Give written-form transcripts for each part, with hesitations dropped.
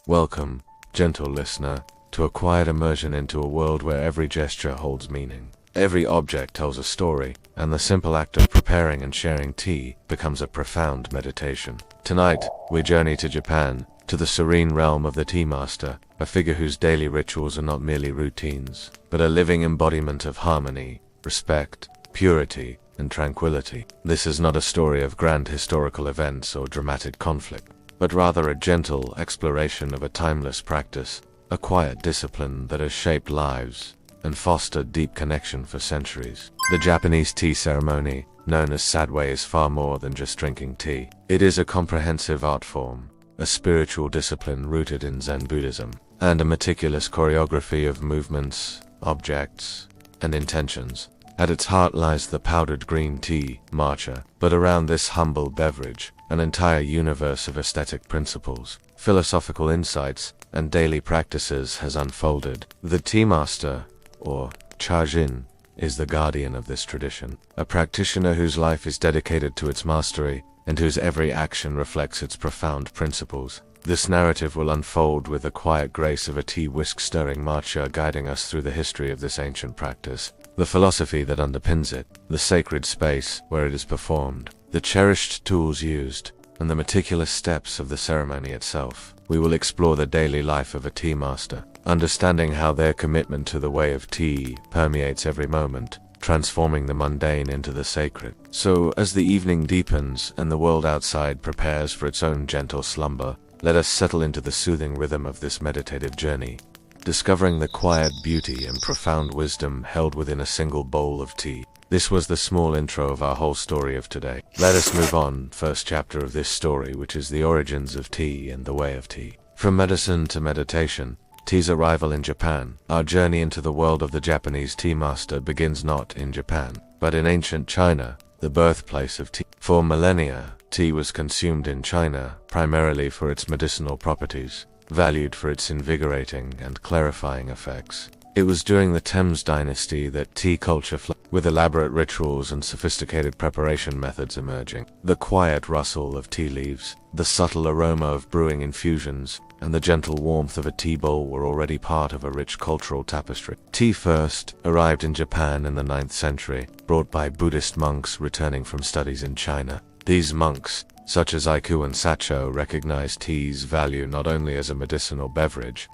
Welcome, gentle listener, to a quiet immersion into a world where every gesture holds meaning. Every object tells a story, and the simple act of preparing and sharing tea becomes a profound meditation. Tonight, we journey to Japan, to the serene realm of the tea master, a figure whose daily rituals are not merely routines, but a living embodiment of harmony, respect, purity, and tranquility. This is not a story of grand historical events or dramatic conflict, but rather a gentle exploration of a timeless practice, a quiet discipline that has shaped lives and fostered deep connection for centuries. The Japanese tea ceremony, known as sadwei, is far more than just drinking tea. It is a comprehensive art form, a spiritual discipline rooted in Zen Buddhism, and a meticulous choreography of movements, objects, and intentions. At its heart lies the powdered green tea, matcha, but around this humble beverage, an entire universe of aesthetic principles, philosophical insights, and daily practices has unfolded. The tea master, or Chajin, is the guardian of this tradition, a practitioner whose life is dedicated to its mastery, and whose every action reflects its profound principles. This narrative will unfold with the quiet grace of a tea whisk-stirring matcha, guiding us through the history of this ancient practice, the philosophy that underpins it, the sacred space where it is performed, the cherished tools used, and the meticulous steps of the ceremony itself. We will explore the daily life of a tea master, understanding how their commitment to the way of tea permeates every moment, transforming the mundane into the sacred. So, as the evening deepens and the world outside prepares for its own gentle slumber, let us settle into the soothing rhythm of this meditative journey, discovering the quiet beauty and profound wisdom held within a single bowl of tea. This was the small intro of our whole story of today. Let us move on, first chapter of this story, which is the origins of tea and the way of tea. From medicine to meditation, tea's arrival in Japan. Our journey into the world of the Japanese tea master begins not in Japan, but in ancient China, the birthplace of tea. For millennia, tea was consumed in China primarily for its medicinal properties, valued for its invigorating and clarifying effects. It was during the Tang dynasty that tea culture flourished, with elaborate rituals and sophisticated preparation methods emerging. The quiet rustle of tea leaves, the subtle aroma of brewing infusions, and the gentle warmth of a tea bowl were already part of a rich cultural tapestry. Tea first arrived in Japan in the 9th century, brought by Buddhist monks returning from studies in China. These monks, such as Rikyū and Sacho, recognized tea's value not only as a medicinal beverage,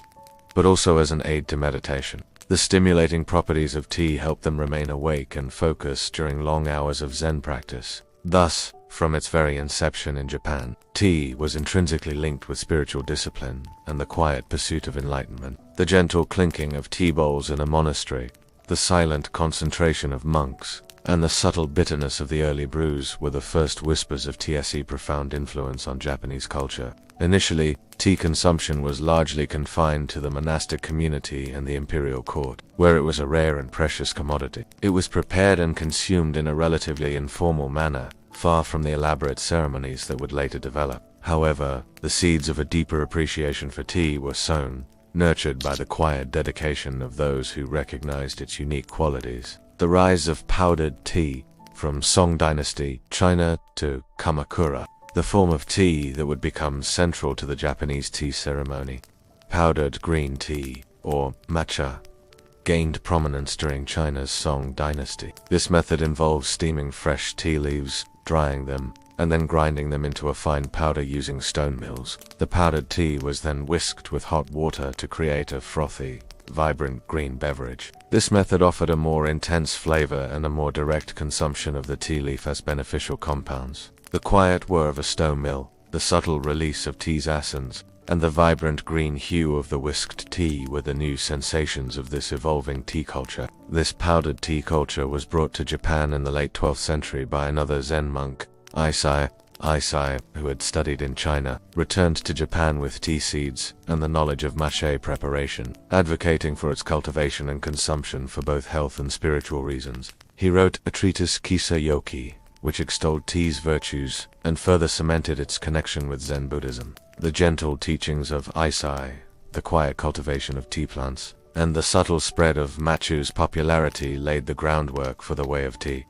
but also as an aid to meditation. The stimulating properties of tea helped them remain awake and focused during long hours of Zen practice. Thus, from its very inception in Japan, tea was intrinsically linked with spiritual discipline and the quiet pursuit of enlightenment. The gentle clinking of tea bowls in a monastery, the silent concentration of monks, and the subtle bitterness of the early brews were the first whispers of tea's profound influence on Japanese culture. Initially, tea consumption was largely confined to the monastic community and the imperial court, where it was a rare and precious commodity. It was prepared and consumed in a relatively informal manner, far from the elaborate ceremonies that would later develop. However, the seeds of a deeper appreciation for tea were sown, nurtured by the quiet dedication of those who recognized its unique qualities. The rise of powdered tea, from Song Dynasty, China, to Kamakura, the form of tea that would become central to the Japanese tea ceremony. Powdered green tea, or matcha, gained prominence during China's Song Dynasty. This method involves steaming fresh tea leaves, drying them, and then grinding them into a fine powder using stone mills. The powdered tea was then whisked with hot water to create a frothy, vibrant green beverage. This method offered a more intense flavor and a more direct consumption of the tea leaf as beneficial compounds. The quiet whir of a stone mill, the subtle release of tea's essence, and the vibrant green hue of the whisked tea were the new sensations of this evolving tea culture. This powdered tea culture was brought to Japan in the late 12th century by another Zen monk, Isai, who had studied in China, returned to Japan with tea seeds and the knowledge of matcha preparation, advocating for its cultivation and consumption for both health and spiritual reasons. He wrote a treatise Kisa Yoki, which extolled tea's virtues and further cemented its connection with Zen Buddhism. The gentle teachings of Isai, the quiet cultivation of tea plants, and the subtle spread of matcha's popularity laid the groundwork for the way of tea.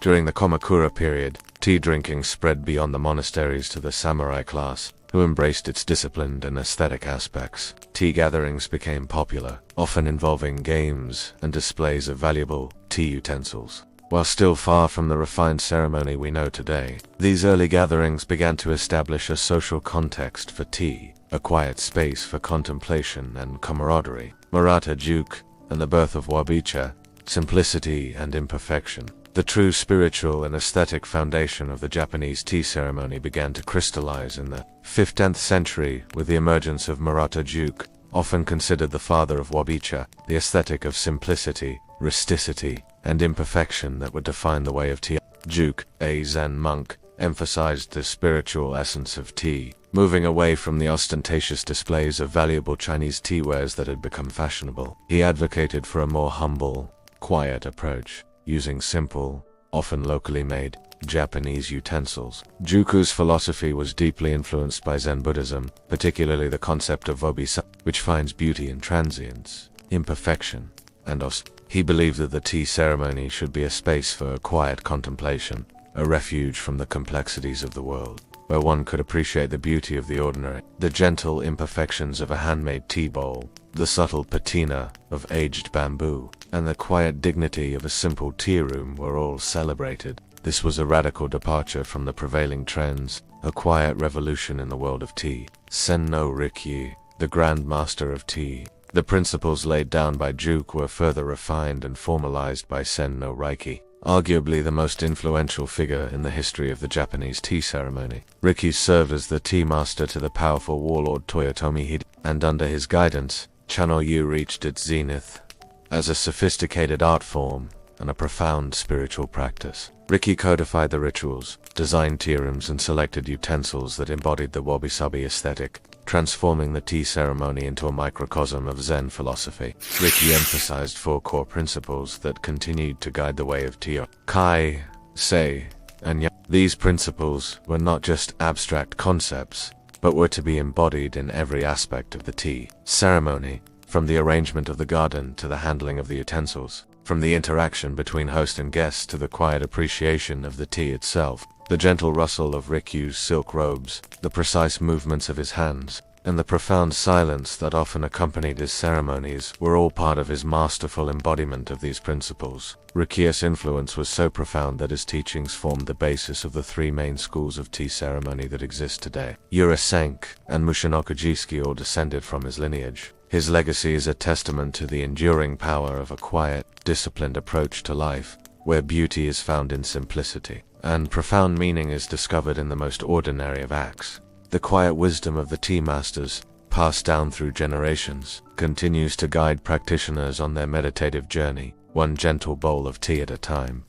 During the Kamakura period, Tea drinking spread beyond the monasteries to the samurai class, who embraced its disciplined and aesthetic aspects. Tea gatherings became popular, often involving games and displays of valuable tea utensils. While still far from the refined ceremony we know today, these early gatherings began to establish a social context for tea, a quiet space for contemplation and camaraderie. Maratha Juke and the birth of Wabi-Sabi, simplicity and imperfection. The true spiritual and aesthetic foundation of the Japanese tea ceremony began to crystallize in the 15th century with the emergence of Maratha Juke, often considered the father of Wabi-Sabi, the aesthetic of simplicity, rusticity, and imperfection that would define the way of tea. Juke, a Zen monk, emphasized the spiritual essence of tea, moving away from the ostentatious displays of valuable Chinese tea wares that had become fashionable. He advocated for a more humble, quiet approach, using simple, often locally made, Japanese utensils. Juku's philosophy was deeply influenced by Zen Buddhism, particularly the concept of Wabi-Sabi, which finds beauty in transience, imperfection, and He believed that the tea ceremony should be a space for quiet contemplation, a refuge from the complexities of the world, where one could appreciate the beauty of the ordinary, the gentle imperfections of a handmade tea bowl, the subtle patina of aged bamboo, and the quiet dignity of a simple tearoom were all celebrated. This was a radical departure from the prevailing trends, a quiet revolution in the world of tea. Senno Rikyū, the Grand Master of Tea. The principles laid down by Juke were further refined and formalized by Senno Rikyū, arguably the most influential figure in the history of the Japanese tea ceremony. Rikyū served as the tea master to the powerful warlord Toyotomi Hideyoshi, and under his guidance, Chanoyu reached its zenith as a sophisticated art form and a profound spiritual practice. Rikyū codified the rituals, designed tearooms, and selected utensils that embodied the Wabi-Sabi aesthetic, transforming the tea ceremony into a microcosm of Zen philosophy. Rikyū emphasized 4 core principles that continued to guide the way of tea: kai, sei, and ya. These principles were not just abstract concepts, but were to be embodied in every aspect of the tea ceremony, from the arrangement of the garden to the handling of the utensils, from the interaction between host and guests to the quiet appreciation of the tea itself. The gentle rustle of Rikyū's silk robes, the precise movements of his hands, and the profound silence that often accompanied his ceremonies were all part of his masterful embodiment of these principles. Rikyū's influence was so profound that his teachings formed the basis of the 3 main schools of tea ceremony that exist today. Urasenki and Mushinoku-jisuke all descended from his lineage. His legacy is a testament to the enduring power of a quiet, disciplined approach to life, where beauty is found in simplicity, and profound meaning is discovered in the most ordinary of acts. The quiet wisdom of the tea masters, passed down through generations, continues to guide practitioners on their meditative journey, one gentle bowl of tea at a time.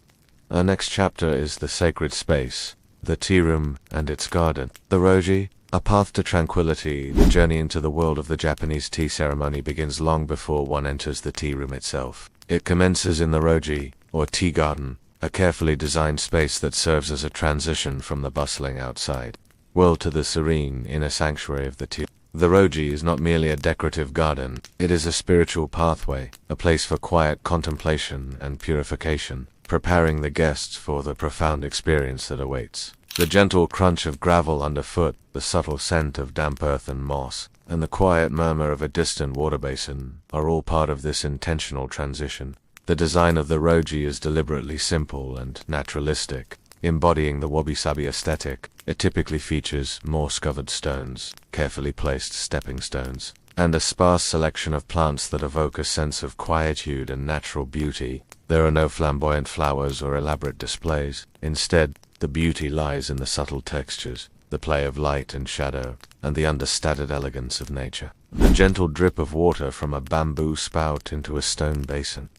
Our next chapter is the sacred space, the tea room and its garden. The Roji, a path to tranquility. The journey into the world of the Japanese tea ceremony begins long before one enters the tea room itself. It commences in the Roji, or tea garden, a carefully designed space that serves as a transition from the bustling outside world to the serene inner sanctuary of the tea. The Roji is not merely a decorative garden, it is a spiritual pathway, a place for quiet contemplation and purification, preparing the guests for the profound experience that awaits. The gentle crunch of gravel underfoot, the subtle scent of damp earth and moss, and the quiet murmur of a distant water basin are all part of this intentional transition. The design of the Roji is deliberately simple and naturalistic, embodying the Wabi-Sabi aesthetic. It typically features moss-covered stones, carefully placed stepping stones, and a sparse selection of plants that evoke a sense of quietude and natural beauty. There are no flamboyant flowers or elaborate displays. Instead, the beauty lies in the subtle textures, the play of light and shadow, and the understated elegance of nature. The gentle drip of water from a bamboo spout into a stone basin,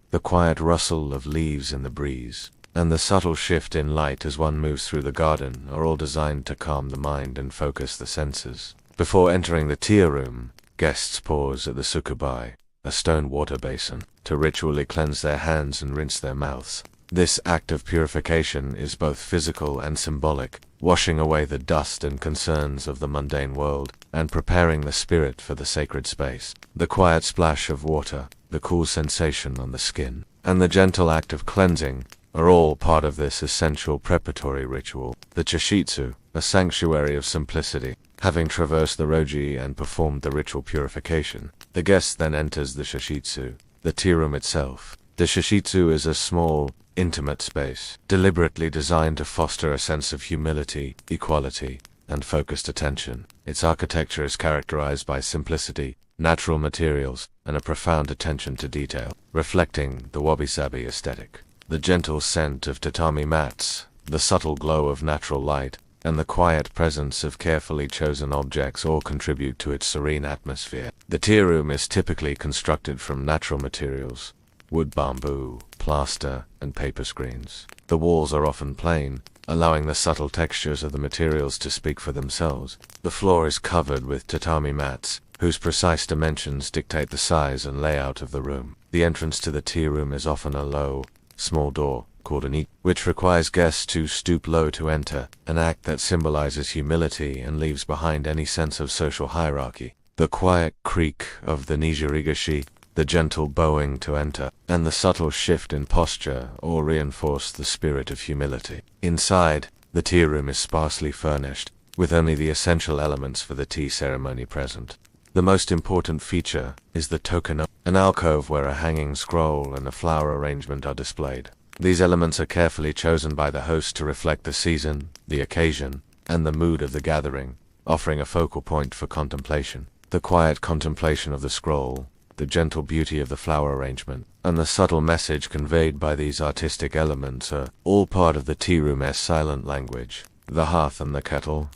the quiet rustle of leaves in the breeze, and the subtle shift in light as one moves through the garden are all designed to calm the mind and focus the senses. Before entering the tea room, guests pause at the sukubai, a stone water basin, to ritually cleanse their hands and rinse their mouths. This act of purification is both physical and symbolic, washing away the dust and concerns of the mundane world, and preparing the spirit for the sacred space. The quiet splash of water, the cool sensation on the skin, and the gentle act of cleansing are all part of this essential preparatory ritual. The chishitsu, a sanctuary of simplicity. Having traversed the roji and performed the ritual purification, the guest then enters the shishitsu, the tearoom itself. The shishitsu is a small, intimate space, deliberately designed to foster a sense of humility, equality, and focused attention. Its architecture is characterized by simplicity, natural materials, and a profound attention to detail, reflecting the Wabi-Sabi aesthetic. The gentle scent of tatami mats, the subtle glow of natural light, and the quiet presence of carefully chosen objects all contribute to its serene atmosphere. The tearoom is typically constructed from natural materials: wood, bamboo, plaster, and paper screens. The walls are often plain, allowing the subtle textures of the materials to speak for themselves. The floor is covered with tatami mats, whose precise dimensions dictate the size and layout of the room. The entrance to the tea room is often a low, small door, called an ichi, which requires guests to stoop low to enter, an act that symbolizes humility and leaves behind any sense of social hierarchy. The quiet creak of the nijirigashi, the gentle bowing to enter, and the subtle shift in posture all reinforce the spirit of humility. Inside, the tea room is sparsely furnished, with only the essential elements for the tea ceremony present. The most important feature is the token, an alcove where a hanging scroll and a flower arrangement are displayed. These elements are carefully chosen by the host to reflect the season, the occasion, and the mood of the gathering, offering a focal point for contemplation. The quiet contemplation of the scroll, the gentle beauty of the flower arrangement, and the subtle message conveyed by these artistic elements are all part of the tea room's silent language. The hearth and the kettle.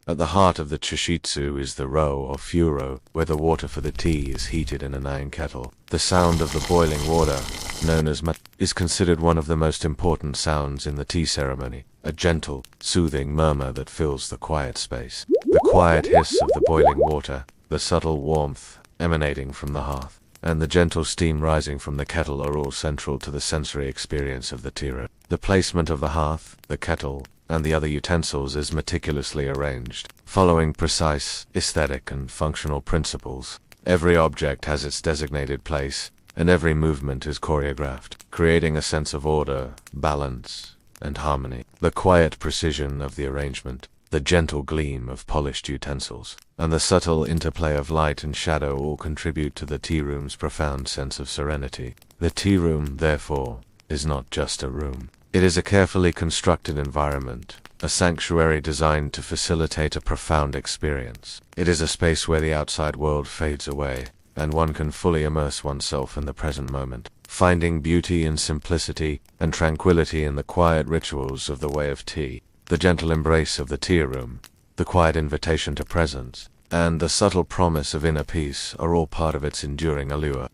At the heart of the chishitsu is the ro or furo, where the water for the tea is heated in an iron kettle. The sound of the boiling water, known as is considered one of the most important sounds in the tea ceremony, a gentle, soothing murmur that fills the quiet space. The quiet hiss of the boiling water, the subtle warmth emanating from the hearth, and the gentle steam rising from the kettle are all central to the sensory experience of the tea room. The placement of the hearth, the kettle, and the other utensils is meticulously arranged, following precise aesthetic and functional principles. Every object has its designated place, and every movement is choreographed, creating a sense of order, balance, and harmony. The quiet precision of the arrangement, the gentle gleam of polished utensils, and the subtle interplay of light and shadow all contribute to the tea room's profound sense of serenity. The tea room, therefore, is not just a room. It is a carefully constructed environment, a sanctuary designed to facilitate a profound experience. It is a space where the outside world fades away, and one can fully immerse oneself in the present moment, finding beauty in simplicity and tranquility in the quiet rituals of the way of tea. The gentle embrace of the tea room, the quiet invitation to presence, and the subtle promise of inner peace are all part of its enduring allure.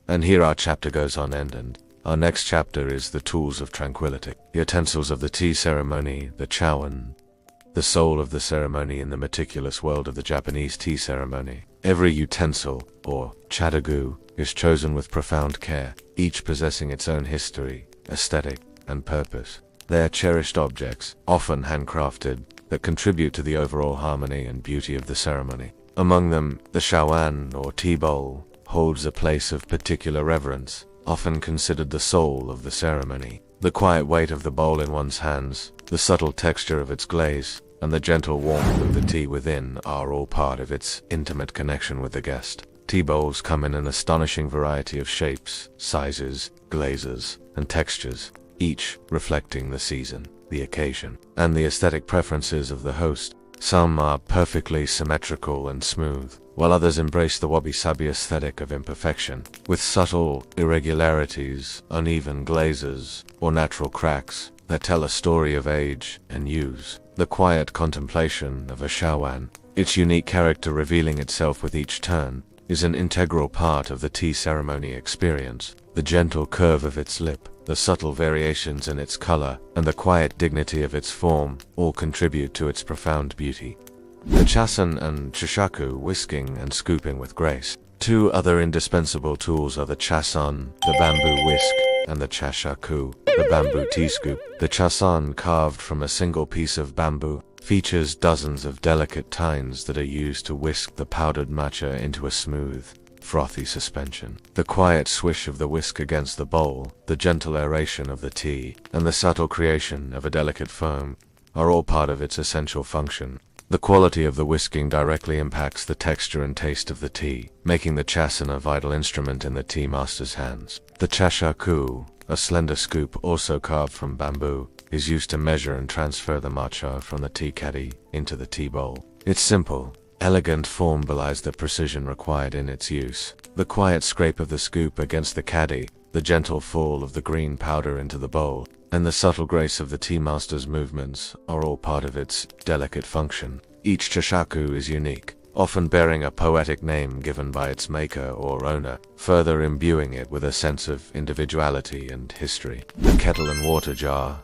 And here our chapter goes on end. Our next chapter is the tools of tranquility, the utensils of the tea ceremony, the chowan, the soul of the ceremony in the meticulous world of the Japanese tea ceremony. Every utensil, or chadagu, is chosen with profound care, each possessing its own history, aesthetic, and purpose. They are cherished objects, often handcrafted, that contribute to the overall harmony and beauty of the ceremony. Among them, the shawan, or tea bowl, holds a place of particular reverence, often considered the soul of the ceremony. The quiet weight of the bowl in one's hands, the subtle texture of its glaze, and the gentle warmth of the tea within are all part of its intimate connection with the guest. Tea bowls come in an astonishing variety of shapes, sizes, glazes, and textures, each reflecting the season, the occasion, and the aesthetic preferences of the host. Some are perfectly symmetrical and smooth, while others embrace the Wabi-Sabi aesthetic of imperfection, with subtle irregularities, uneven glazes, or natural cracks that tell a story of age and use. The quiet contemplation of a shawan, its unique character revealing itself with each turn, is an integral part of the tea ceremony experience. The gentle curve of its lip, the subtle variations in its color, and the quiet dignity of its form all contribute to its profound beauty. The chasan and chishaku, whisking and scooping with grace. Two other indispensable tools are the chasan, the bamboo whisk, and the chashaku, the bamboo tea scoop. The chasan, carved from a single piece of bamboo, features dozens of delicate tines that are used to whisk the powdered matcha into a smooth, frothy suspension. The quiet swish of the whisk against the bowl, the gentle aeration of the tea, and the subtle creation of a delicate foam are all part of its essential function. The quality of the whisking directly impacts the texture and taste of the tea, making the chasen a vital instrument in the tea master's hands. The chashaku, a slender scoop also carved from bamboo, is used to measure and transfer the matcha from the tea caddy into the tea bowl. Its simple, elegant form belies the precision required in its use. The quiet scrape of the scoop against the caddy, the gentle fall of the green powder into the bowl, and the subtle grace of the tea master's movements are all part of its delicate function. Each chashaku is unique, often bearing a poetic name given by its maker or owner, further imbuing it with a sense of individuality and history. The kettle and water jar,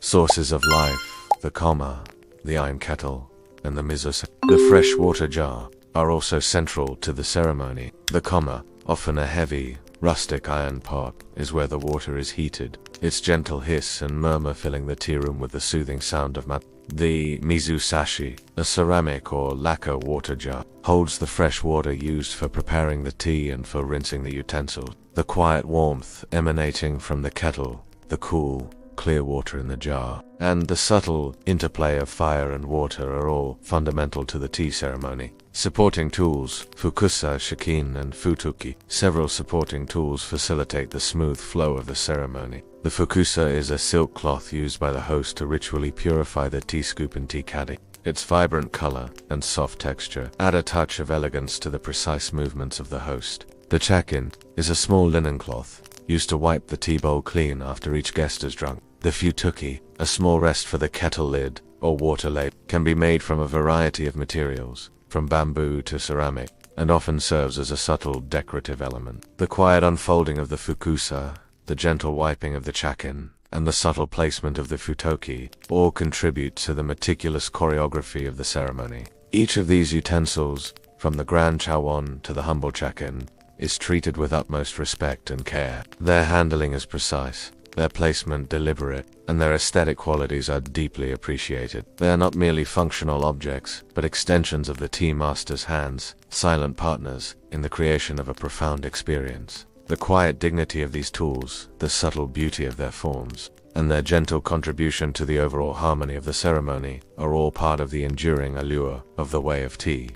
sources of life, the koma, the iron kettle, and the miso. The fresh water jar are also central to the ceremony. The koma, often a heavy, rustic iron pot, is where the water is heated, its gentle hiss and murmur filling the tea room with the soothing sound of mat. The mizusashi, a ceramic or lacquer water jar, holds the fresh water used for preparing the tea and for rinsing the utensils. The quiet warmth emanating from the kettle, the cool, clear water in the jar, and the subtle interplay of fire and water are all fundamental to the tea ceremony. Supporting tools, fukusa, shikin, and futuki. Several supporting tools facilitate the smooth flow of the ceremony. The fukusa is a silk cloth used by the host to ritually purify the tea scoop and tea caddy. Its vibrant color and soft texture add a touch of elegance to the precise movements of the host. The chakin is a small linen cloth used to wipe the tea bowl clean after each guest is drunk. The futuki, a small rest for the kettle lid or water ladle, can be made from a variety of materials, from bamboo to ceramic, and often serves as a subtle decorative element. The quiet unfolding of the fukusa, the gentle wiping of the chakin, and the subtle placement of the futoki all contribute to the meticulous choreography of the ceremony. Each of these utensils, from the grand chawon to the humble chakin, is treated with utmost respect and care. Their handling is precise, their placement deliberate, and their aesthetic qualities are deeply appreciated. They are not merely functional objects, but extensions of the tea master's hands, silent partners in the creation of a profound experience. The quiet dignity of these tools, the subtle beauty of their forms, and their gentle contribution to the overall harmony of the ceremony are all part of the enduring allure of the way of tea.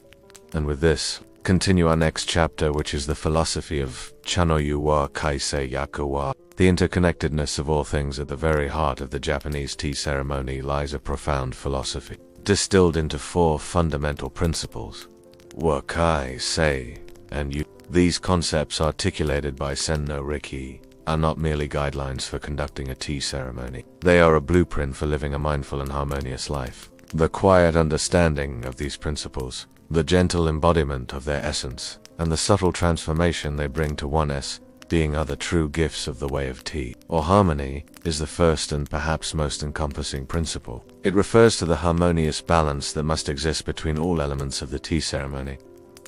And with this, continue our next chapter, which is the philosophy of Chanoyu wa kaisei yaku wa. The interconnectedness of all things at the very heart of the Japanese tea ceremony lies a profound philosophy, distilled into four fundamental principles: wa kai, sei, and yu. These concepts, articulated by Senno Rikyū, are not merely guidelines for conducting a tea ceremony. They are a blueprint for living a mindful and harmonious life. The quiet understanding of these principles, the gentle embodiment of their essence, and the subtle transformation they bring to oneness being are the true gifts of the way of tea. Or harmony is the first and perhaps most encompassing principle. It refers to the harmonious balance that must exist between all elements of the tea ceremony: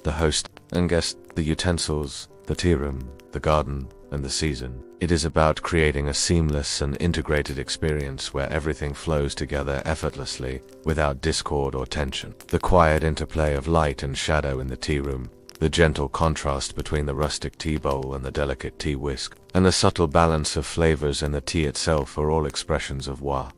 the host and guest, the utensils, the tea room, the garden, and the season. It is about creating a seamless and integrated experience where everything flows together effortlessly, without discord or tension. The quiet interplay of light and shadow in the tea room, the gentle contrast between the rustic tea bowl and the delicate tea whisk, and the subtle balance of flavors in the tea itself are all expressions of wa.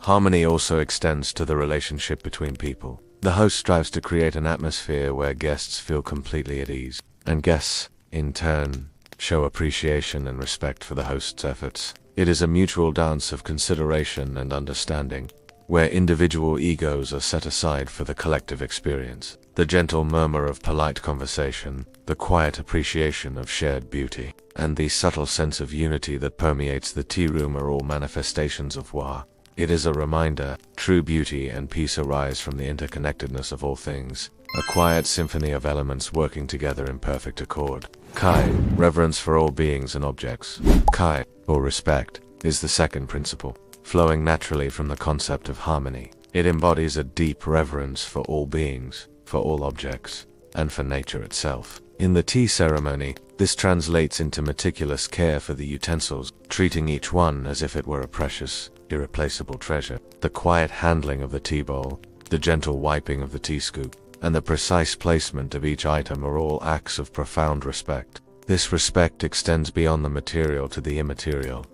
Harmony also extends to the relationship between people. The host strives to create an atmosphere where guests feel completely at ease, and guests, in turn, show appreciation and respect for the host's efforts. It is a mutual dance of consideration and understanding, where individual egos are set aside for the collective experience. The gentle murmur of polite conversation, the quiet appreciation of shared beauty, and the subtle sense of unity that permeates the tea room are all manifestations of wa. It is a reminder, true beauty and peace arise from the interconnectedness of all things, a quiet symphony of elements working together in perfect accord. Kai, reverence for all beings and objects. Kai, or respect, is the second principle, flowing naturally from the concept of harmony. It embodies a deep reverence for all beings, for all objects, and for nature itself. In the tea ceremony, this translates into meticulous care for the utensils, treating each one as if it were a precious, irreplaceable treasure. The quiet handling of the tea bowl, the gentle wiping of the tea scoop, and the precise placement of each item are all acts of profound respect. This respect extends beyond the material to the immaterial.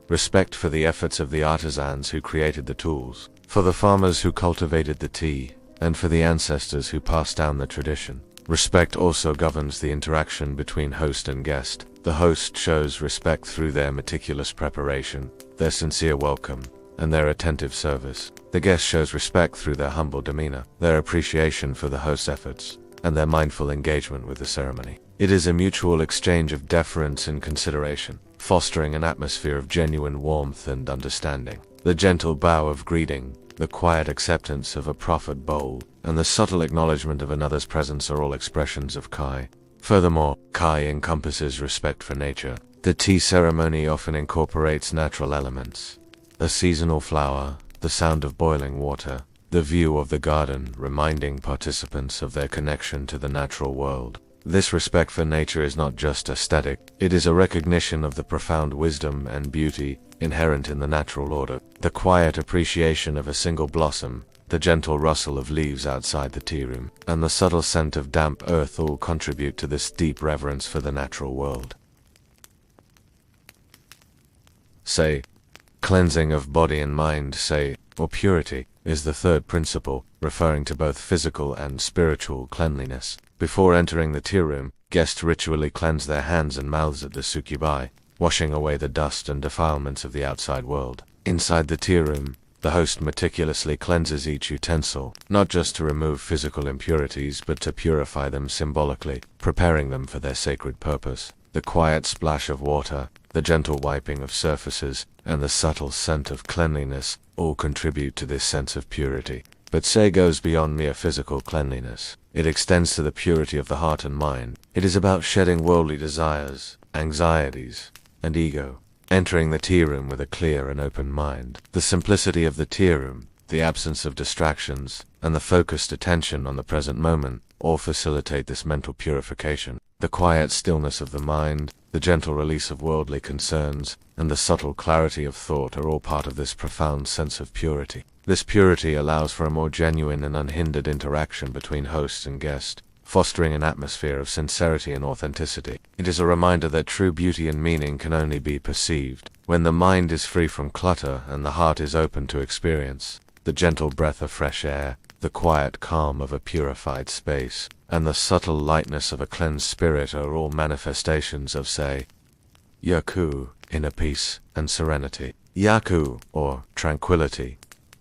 Respect for the efforts of the artisans who created the tools, for the farmers who cultivated the tea, and for the ancestors who passed down the tradition. Respect also governs the interaction between host and guest. The host shows respect through their meticulous preparation, their sincere welcome, and their attentive service. The guest shows respect through their humble demeanor, their appreciation for the host's efforts, and their mindful engagement with the ceremony. It is a mutual exchange of deference and consideration, fostering an atmosphere of genuine warmth and understanding. The gentle bow of greeting, the quiet acceptance of a proffered bowl, and the subtle acknowledgement of another's presence are all expressions of Kai. Furthermore, Kai encompasses respect for nature. The tea ceremony often incorporates natural elements. A seasonal flower, the sound of boiling water, the view of the garden, reminding participants of their connection to the natural world. This respect for nature is not just aesthetic, it is a recognition of the profound wisdom and beauty inherent in the natural order. The quiet appreciation of a single blossom, the gentle rustle of leaves outside the tea room, and the subtle scent of damp earth all contribute to this deep reverence for the natural world. Say, cleansing of body and mind, say, or purity, is the third principle, referring to both physical and spiritual cleanliness. Before entering the tea room, guests ritually cleanse their hands and mouths at the sukubai, washing away the dust and defilements of the outside world. Inside the tea room, the host meticulously cleanses each utensil, not just to remove physical impurities but to purify them symbolically, preparing them for their sacred purpose. The quiet splash of water, the gentle wiping of surfaces, and the subtle scent of cleanliness all contribute to this sense of purity. But Sei goes beyond mere physical cleanliness. It extends to the purity of the heart and mind. It is about shedding worldly desires, anxieties, and ego, entering the tea room with a clear and open mind. The simplicity of the tea room, the absence of distractions, and the focused attention on the present moment all facilitate this mental purification. The quiet stillness of the mind, the gentle release of worldly concerns, and the subtle clarity of thought are all part of this profound sense of purity. This purity allows for a more genuine and unhindered interaction between host and guest, fostering an atmosphere of sincerity and authenticity. It is a reminder that true beauty and meaning can only be perceived when the mind is free from clutter and the heart is open to experience. The gentle breath of fresh air, the quiet calm of a purified space, and the subtle lightness of a cleansed spirit are all manifestations of Sei. Yaku, inner peace and serenity. Yaku, or tranquility,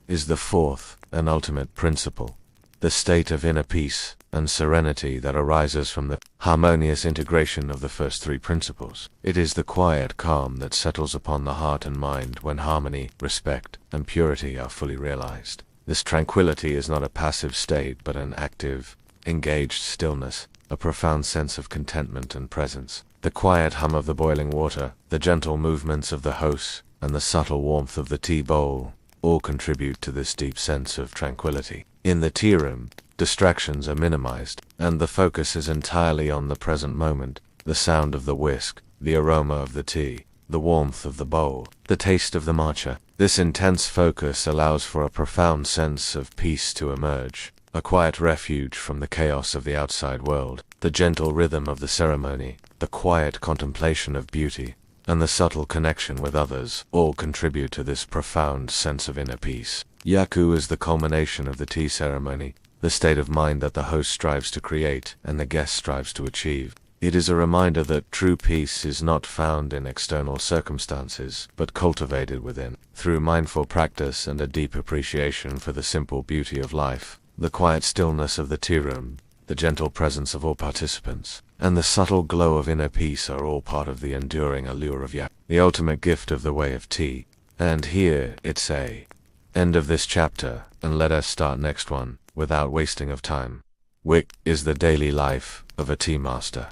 is the fourth and ultimate principle, the state of inner peace and serenity that arises from the harmonious integration of the first three principles. It is the quiet calm that settles upon the heart and mind when harmony, respect, and purity are fully realized. This tranquility is not a passive state but an active, engaged stillness, a profound sense of contentment and presence. The quiet hum of the boiling water, the gentle movements of the host, and the subtle warmth of the tea bowl all contribute to this deep sense of tranquility. In the tea room, distractions are minimized, and the focus is entirely on the present moment. The sound of the whisk, the aroma of the tea, the warmth of the bowl, the taste of the matcha. This intense focus allows for a profound sense of peace to emerge, a quiet refuge from the chaos of the outside world. The gentle rhythm of the ceremony, the quiet contemplation of beauty, and the subtle connection with others all contribute to this profound sense of inner peace. Yaku is the culmination of the tea ceremony, the state of mind that the host strives to create and the guest strives to achieve. It is a reminder that true peace is not found in external circumstances, but cultivated within, through mindful practice and a deep appreciation for the simple beauty of life. The quiet stillness of the tea room, the gentle presence of all participants, and the subtle glow of inner peace are all part of the enduring allure of Yaku, the ultimate gift of the way of tea. And here it's a end of this chapter, and let us start next one, without wasting of time. Wick is the daily life of a tea master.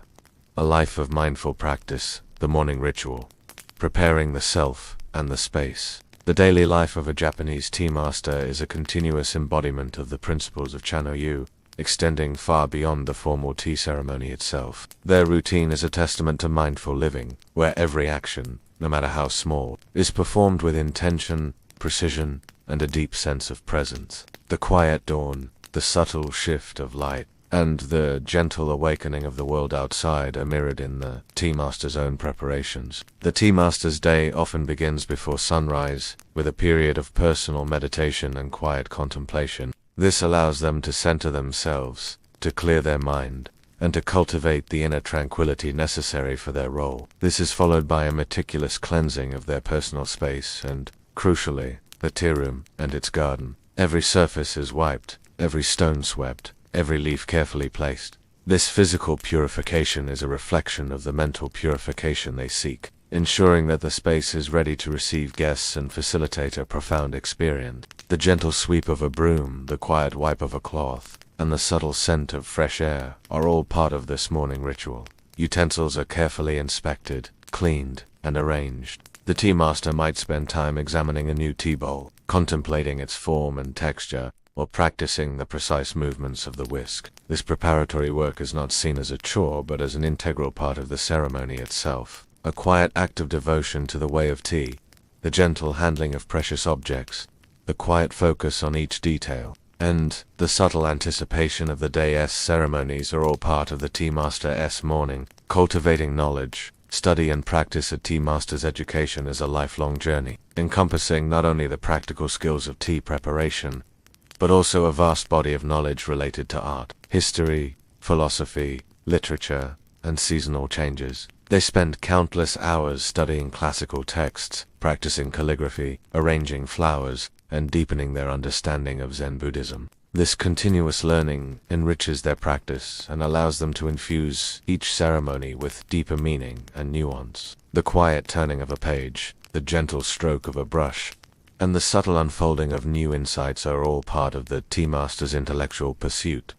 A life of mindful practice, the morning ritual, preparing the self and the space. The daily life of a Japanese tea master is a continuous embodiment of the principles of Chanoyu, extending far beyond the formal tea ceremony itself. Their routine is a testament to mindful living, where every action, no matter how small, is performed with intention, precision, and a deep sense of presence. The quiet dawn, The subtle shift of light and the gentle awakening of the world outside are mirrored in the tea master's own preparations. The tea master's day often begins before sunrise, with a period of personal meditation and quiet contemplation. This allows them to center themselves, to clear their mind, and to cultivate the inner tranquility necessary for their role. This is followed by a meticulous cleansing of their personal space and, crucially, the tearoom and its garden. Every surface is wiped, every stone swept, every leaf carefully placed. This physical purification is a reflection of the mental purification they seek, ensuring that the space is ready to receive guests and facilitate a profound experience. The gentle sweep of a broom, the quiet wipe of a cloth, and the subtle scent of fresh air are all part of this morning ritual. Utensils are carefully inspected, cleaned, and arranged. The tea master might spend time examining a new tea bowl, contemplating its form and texture, or practicing the precise movements of the whisk. This preparatory work is not seen as a chore but as an integral part of the ceremony itself, a quiet act of devotion to the way of tea, the gentle handling of precious objects, the quiet focus on each detail, and the subtle anticipation of the day's ceremonies are all part of the tea master's morning. Cultivating knowledge, study and practice a tea master's education is a lifelong journey, encompassing not only the practical skills of tea preparation, but also a vast body of knowledge related to art, history, philosophy, literature, and seasonal changes. They spend countless hours studying classical texts, practicing calligraphy, arranging flowers, and deepening their understanding of Zen Buddhism. This continuous learning enriches their practice and allows them to infuse each ceremony with deeper meaning and nuance. The quiet turning of a page, the gentle stroke of a brush, and the subtle unfolding of new insights are all part of the tea master's intellectual pursuit.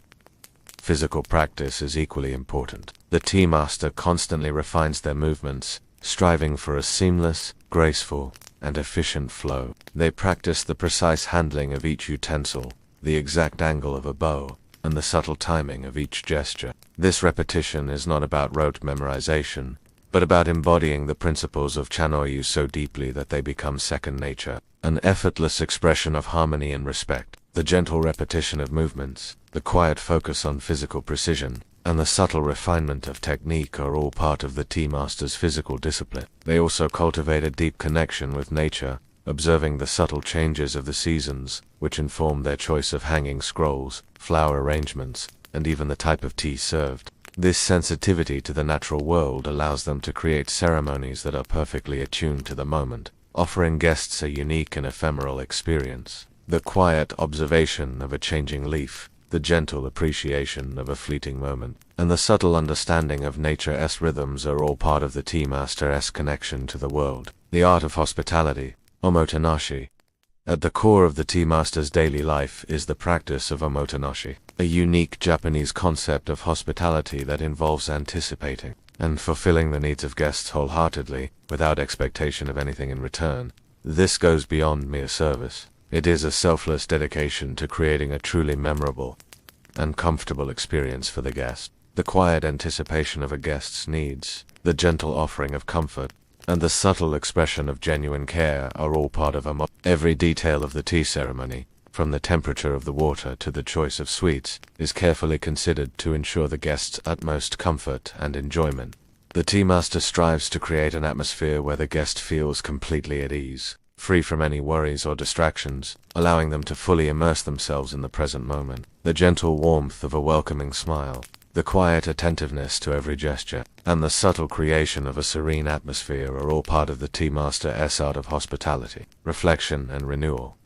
Physical practice is equally important. The tea master constantly refines their movements, striving for a seamless, graceful, and efficient flow. They practice the precise handling of each utensil, the exact angle of a bow, and the subtle timing of each gesture. This repetition is not about rote memorization, but about embodying the principles of Chanoyu so deeply that they become second nature, an effortless expression of harmony and respect. The gentle repetition of movements, the quiet focus on physical precision, and the subtle refinement of technique are all part of the tea master's physical discipline. They also cultivate a deep connection with nature, observing the subtle changes of the seasons, which inform their choice of hanging scrolls, flower arrangements, and even the type of tea served. This sensitivity to the natural world allows them to create ceremonies that are perfectly attuned to the moment, offering guests a unique and ephemeral experience. The quiet observation of a changing leaf, the gentle appreciation of a fleeting moment, and the subtle understanding of nature's rhythms are all part of the tea master's connection to the world. The art of hospitality, omotenashi. At the core of the tea master's daily life is the practice of omotenashi, a unique Japanese concept of hospitality that involves anticipating and fulfilling the needs of guests wholeheartedly, without expectation of anything in return. This goes beyond mere service. It is a selfless dedication to creating a truly memorable and comfortable experience for the guest. The quiet anticipation of a guest's needs, the gentle offering of comfort, and the subtle expression of genuine care are all part of every detail of the tea ceremony, from the temperature of the water to the choice of sweets, is carefully considered to ensure the guest's utmost comfort and enjoyment. The tea master strives to create an atmosphere where the guest feels completely at ease, free from any worries or distractions, allowing them to fully immerse themselves in the present moment. The gentle warmth of a welcoming smile, the quiet attentiveness to every gesture, and the subtle creation of a serene atmosphere are all part of the tea master's art of hospitality, reflection, and renewal.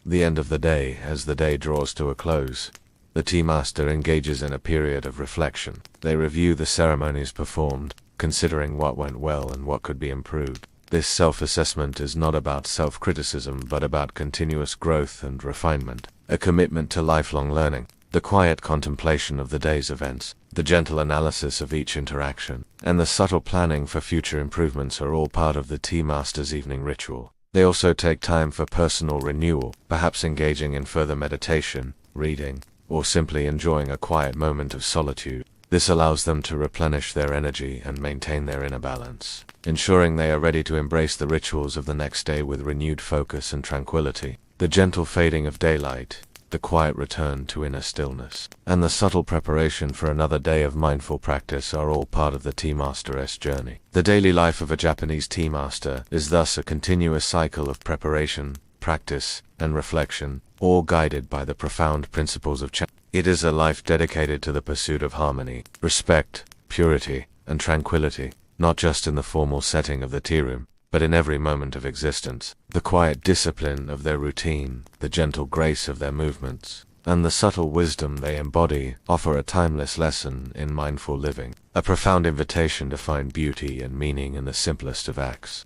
The end of the day, as the day draws to a close, the tea master engages in a period of reflection. They review the ceremonies performed, considering what went well and what could be improved. This self-assessment is not about self-criticism but about continuous growth and refinement, a commitment to lifelong learning. The quiet contemplation of the day's events, the gentle analysis of each interaction, and the subtle planning for future improvements are all part of the tea master's evening ritual. They also take time for personal renewal, perhaps engaging in further meditation, reading, or simply enjoying a quiet moment of solitude. This allows them to replenish their energy and maintain their inner balance, ensuring they are ready to embrace the rituals of the next day with renewed focus and tranquility. The gentle fading of daylight, the quiet return to inner stillness, and the subtle preparation for another day of mindful practice are all part of the tea master's journey. The daily life of a Japanese tea master is thus a continuous cycle of preparation, practice, and reflection, all guided by the profound principles of Chanoyu. It is a life dedicated to the pursuit of harmony, respect, purity, and tranquility, not just in the formal setting of the tearoom, but in every moment of existence. The quiet discipline of their routine, the gentle grace of their movements, and the subtle wisdom they embody offer a timeless lesson in mindful living, a profound invitation to find beauty and meaning in the simplest of acts.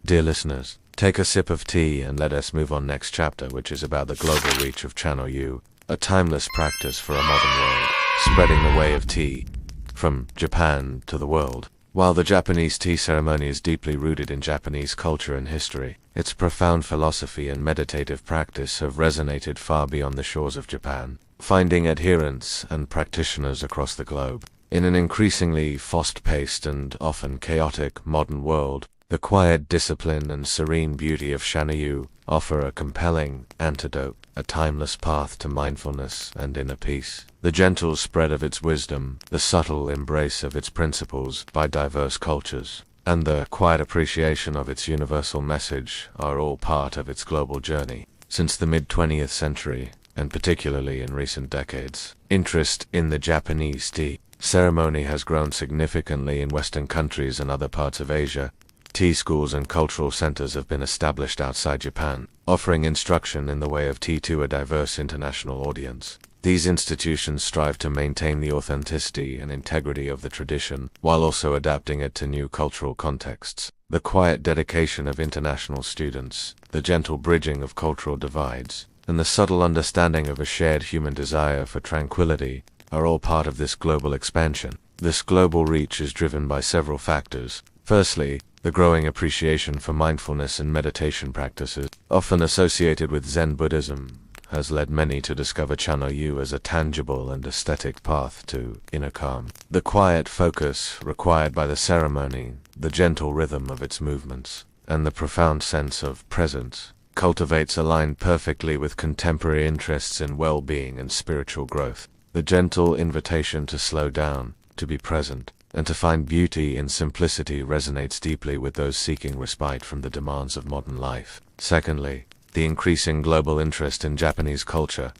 Dear listeners, take a sip of tea and let us move on next chapter, which is about the global reach of Chanoyu, a timeless practice for a modern world, spreading the way of tea from Japan to the world. While the Japanese tea ceremony is deeply rooted in Japanese culture and history, its profound philosophy and meditative practice have resonated far beyond the shores of Japan, finding adherents and practitioners across the globe. In an increasingly fast-paced and often chaotic modern world, the quiet discipline and serene beauty of Chanoyu offer a compelling antidote, a timeless path to mindfulness and inner peace. The gentle spread of its wisdom, the subtle embrace of its principles by diverse cultures, and the quiet appreciation of its universal message are all part of its global journey. Since the mid-20th century, and particularly in recent decades, interest in the Japanese tea ceremony has grown significantly in Western countries and other parts of Asia. Tea schools and cultural centers have been established outside Japan, offering instruction in the way of tea to a diverse international audience. These institutions strive to maintain the authenticity and integrity of the tradition, while also adapting it to new cultural contexts. The quiet dedication of international students, the gentle bridging of cultural divides, and the subtle understanding of a shared human desire for tranquility are all part of this global expansion. This global reach is driven by several factors. Firstly, the growing appreciation for mindfulness and meditation practices, often associated with Zen Buddhism, has led many to discover Chanoyu as a tangible and aesthetic path to inner calm. The quiet focus required by the ceremony, the gentle rhythm of its movements, and the profound sense of presence cultivates align perfectly with contemporary interests in well-being and spiritual growth. The gentle invitation to slow down, to be present, and to find beauty in simplicity resonates deeply with those seeking respite from the demands of modern life. Secondly, the increasing global interest in Japanese culture,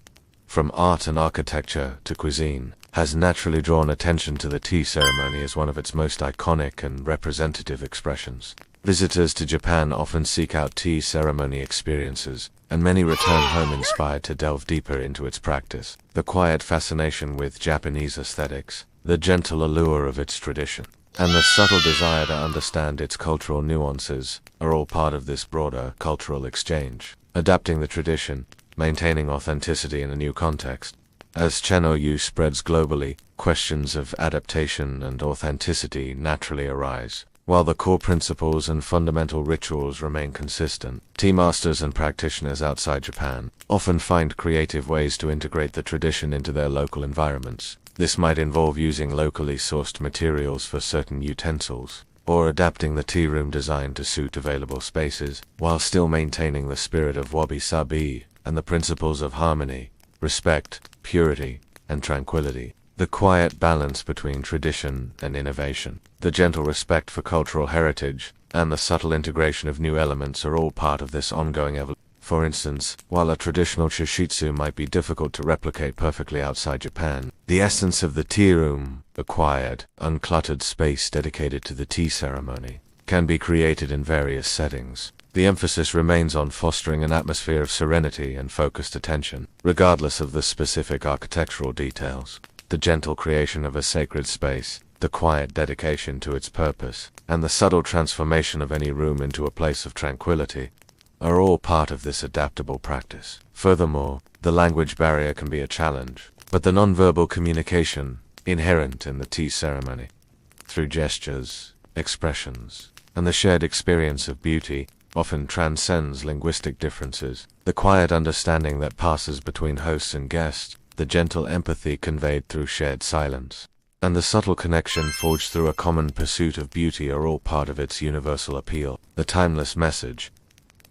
from art and architecture to cuisine, has naturally drawn attention to the tea ceremony as one of its most iconic and representative expressions. Visitors to Japan often seek out tea ceremony experiences, and many return home inspired to delve deeper into its practice. The quiet fascination with Japanese aesthetics, the gentle allure of its tradition, and the subtle desire to understand its cultural nuances are all part of this broader cultural exchange. Adapting the tradition, maintaining authenticity in a new context. As Chanoyu spreads globally, questions of adaptation and authenticity naturally arise. While the core principles and fundamental rituals remain consistent, tea masters and practitioners outside Japan often find creative ways to integrate the tradition into their local environments. This might involve using locally sourced materials for certain utensils, or adapting the tea room design to suit available spaces, while still maintaining the spirit of Wabi-Sabi and the principles of harmony, respect, purity, and tranquility. The quiet balance between tradition and innovation, the gentle respect for cultural heritage, and the subtle integration of new elements are all part of this ongoing evolution. For instance, while a traditional chushitsu might be difficult to replicate perfectly outside Japan, the essence of the tearoom, a quiet, uncluttered space dedicated to the tea ceremony, can be created in various settings. The emphasis remains on fostering an atmosphere of serenity and focused attention, regardless of the specific architectural details. The gentle creation of a sacred space, the quiet dedication to its purpose, and the subtle transformation of any room into a place of tranquility are all part of this adaptable practice. Furthermore, the language barrier can be a challenge, but the nonverbal communication inherent in the tea ceremony, through gestures, expressions, and the shared experience of beauty, often transcends linguistic differences. The quiet understanding that passes between hosts and guests, the gentle empathy conveyed through shared silence, and the subtle connection forged through a common pursuit of beauty are all part of its universal appeal. The timeless message,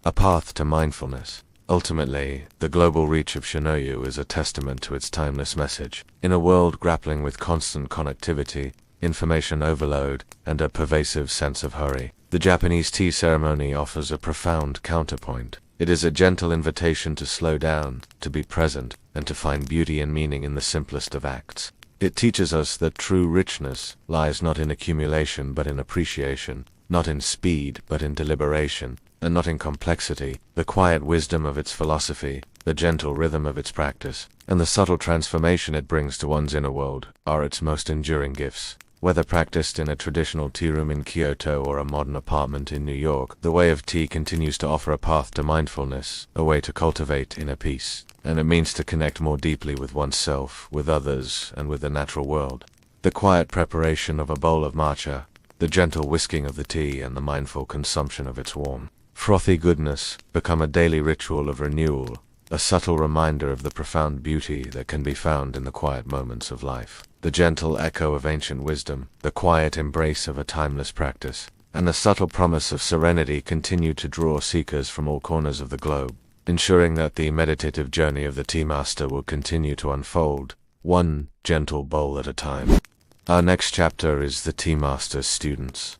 a path to mindfulness, Ultimately, the global reach of Chanoyu is a testament to its timeless message. In a world grappling with constant connectivity, information overload, and a pervasive sense of hurry, the Japanese tea ceremony offers a profound counterpoint. It is a gentle invitation to slow down, to be present, and to find beauty and meaning in the simplest of acts. It teaches us that true richness lies not in accumulation but in appreciation, not in speed but in deliberation, and not in complexity. The quiet wisdom of its philosophy, the gentle rhythm of its practice, and the subtle transformation it brings to one's inner world are its most enduring gifts. Whether practiced in a traditional tea room in Kyoto or a modern apartment in New York, the way of tea continues to offer a path to mindfulness, a way to cultivate inner peace, and it means to connect more deeply with oneself, with others, and with the natural world. The quiet preparation of a bowl of matcha, the gentle whisking of the tea, and the mindful consumption of its warm, frothy goodness become a daily ritual of renewal, a subtle reminder of the profound beauty that can be found in the quiet moments of life. The gentle echo of ancient wisdom, the quiet embrace of a timeless practice, and the subtle promise of serenity continue to draw seekers from all corners of the globe, ensuring that the meditative journey of the tea master will continue to unfold, one gentle bowl at a time. Our next chapter is the tea master's students.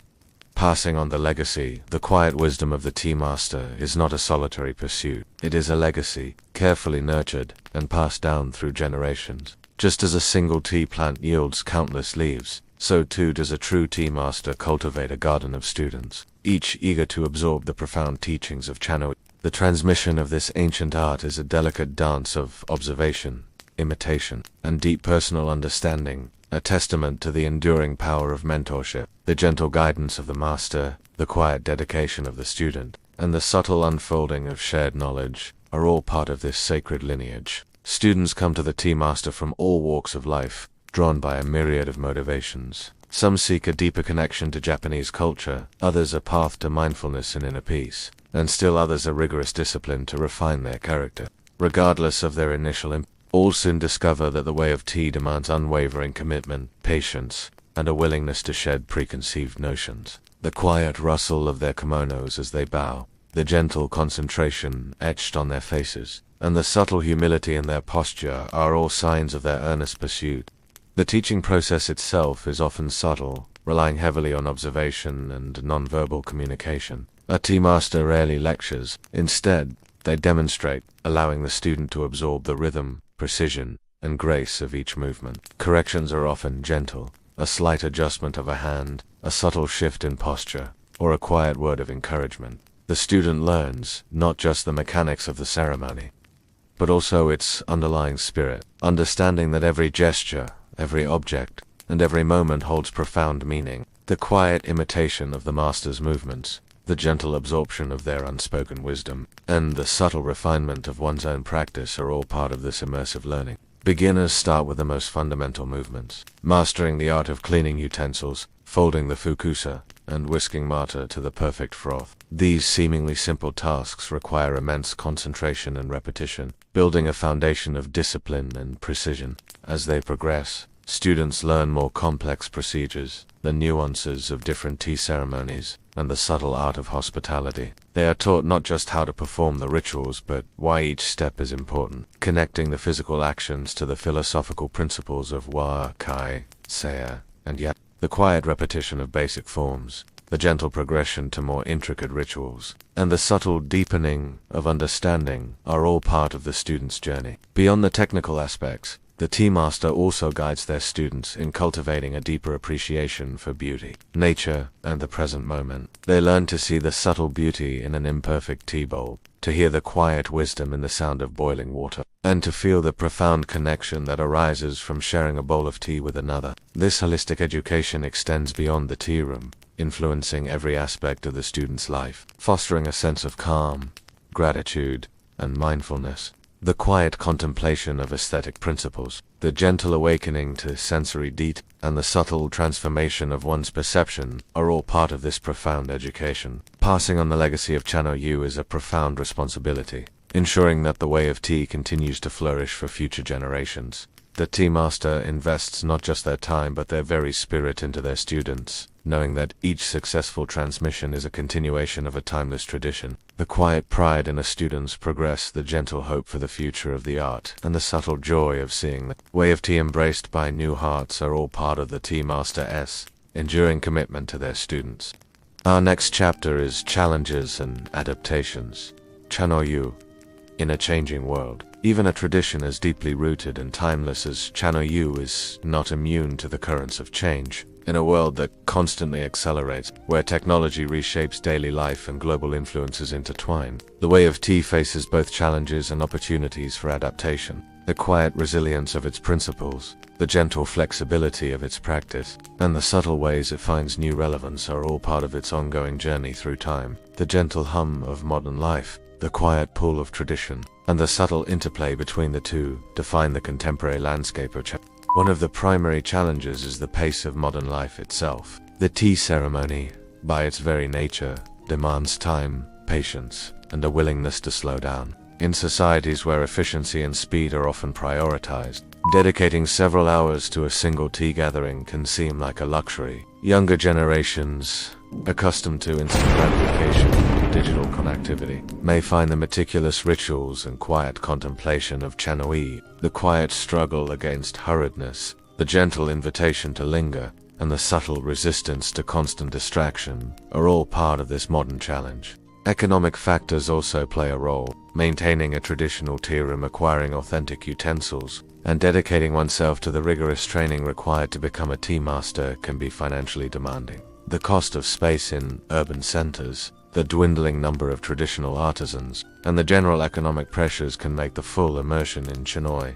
Passing on the legacy, the quiet wisdom of the tea master is not a solitary pursuit. It is a legacy, carefully nurtured and passed down through generations. Just as a single tea plant yields countless leaves, so too does a true tea master cultivate a garden of students, each eager to absorb the profound teachings of Chanoyu. The transmission of this ancient art is a delicate dance of observation, imitation, and deep personal understanding, a testament to the enduring power of mentorship. The gentle guidance of the master, the quiet dedication of the student, and the subtle unfolding of shared knowledge are all part of this sacred lineage. Students come to the tea master from all walks of life, drawn by a myriad of motivations. Some seek a deeper connection to Japanese culture, others a path to mindfulness and inner peace, and still others a rigorous discipline to refine their character. Regardless of their initial impulse, all soon discover that the way of tea demands unwavering commitment, patience, and a willingness to shed preconceived notions. The quiet rustle of their kimonos as they bow, the gentle concentration etched on their faces, and the subtle humility in their posture are all signs of their earnest pursuit. The teaching process itself is often subtle, relying heavily on observation and nonverbal communication. A tea master rarely lectures. Instead, they demonstrate, allowing the student to absorb the rhythm, precision, and grace of each movement. Corrections are often gentle, a slight adjustment of a hand, a subtle shift in posture, or a quiet word of encouragement. The student learns not just the mechanics of the ceremony, but also its underlying spirit, understanding that every gesture, every object, and every moment holds profound meaning. The quiet imitation of the master's movements, the gentle absorption of their unspoken wisdom, and the subtle refinement of one's own practice are all part of this immersive learning. Beginners start with the most fundamental movements, mastering the art of cleaning utensils, folding the fukusa, and whisking matcha to the perfect froth. These seemingly simple tasks require immense concentration and repetition, building a foundation of discipline and precision. As they progress, students learn more complex procedures, the nuances of different tea ceremonies, and the subtle art of hospitality. They are taught not just how to perform the rituals, but why each step is important, connecting the physical actions to the philosophical principles of wa, kai, saya, and ya. The quiet repetition of basic forms, the gentle progression to more intricate rituals, and the subtle deepening of understanding are all part of the student's journey. Beyond the technical aspects, the tea master also guides their students in cultivating a deeper appreciation for beauty, nature, and the present moment. They learn to see the subtle beauty in an imperfect tea bowl, to hear the quiet wisdom in the sound of boiling water, and to feel the profound connection that arises from sharing a bowl of tea with another. This holistic education extends beyond the tea room, influencing every aspect of the student's life, fostering a sense of calm, gratitude, and mindfulness. The quiet contemplation of aesthetic principles, the gentle awakening to sensory detail, and the subtle transformation of one's perception are all part of this profound education. Passing on the legacy of Chanoyu is a profound responsibility, ensuring that the way of tea continues to flourish for future generations. The tea master invests not just their time but their very spirit into their students, knowing that each successful transmission is a continuation of a timeless tradition. The quiet pride in a student's progress, the gentle hope for the future of the art, and the subtle joy of seeing the way of tea embraced by new hearts are all part of the tea master's enduring commitment to their students. Our next chapter is Challenges and Adaptations. Chanoyu. In a changing world, even a tradition as deeply rooted and timeless as Chanoyu is not immune to the currents of change. In a world that constantly accelerates, where technology reshapes daily life and global influences intertwine, the way of tea faces both challenges and opportunities for adaptation. The quiet resilience of its principles, the gentle flexibility of its practice, and the subtle ways it finds new relevance are all part of its ongoing journey through time. The gentle hum of modern life, the quiet pull of tradition, and the subtle interplay between the two define the contemporary landscape of Chanoyu. One of the primary challenges is the pace of modern life itself. The tea ceremony, by its very nature, demands time, patience, and a willingness to slow down. In societies where efficiency and speed are often prioritized, dedicating several hours to a single tea gathering can seem like a luxury. Younger generations, accustomed to instant gratification and digital connectivity, may find the meticulous rituals and quiet contemplation of Chanoyu, the quiet struggle against hurriedness, the gentle invitation to linger, and the subtle resistance to constant distraction are all part of this modern challenge. Economic factors also play a role. Maintaining a traditional tearoom, acquiring authentic utensils, and dedicating oneself to the rigorous training required to become a tea master can be financially demanding. The cost of space in urban centers, the dwindling number of traditional artisans, and the general economic pressures can make the full immersion in Chanoyu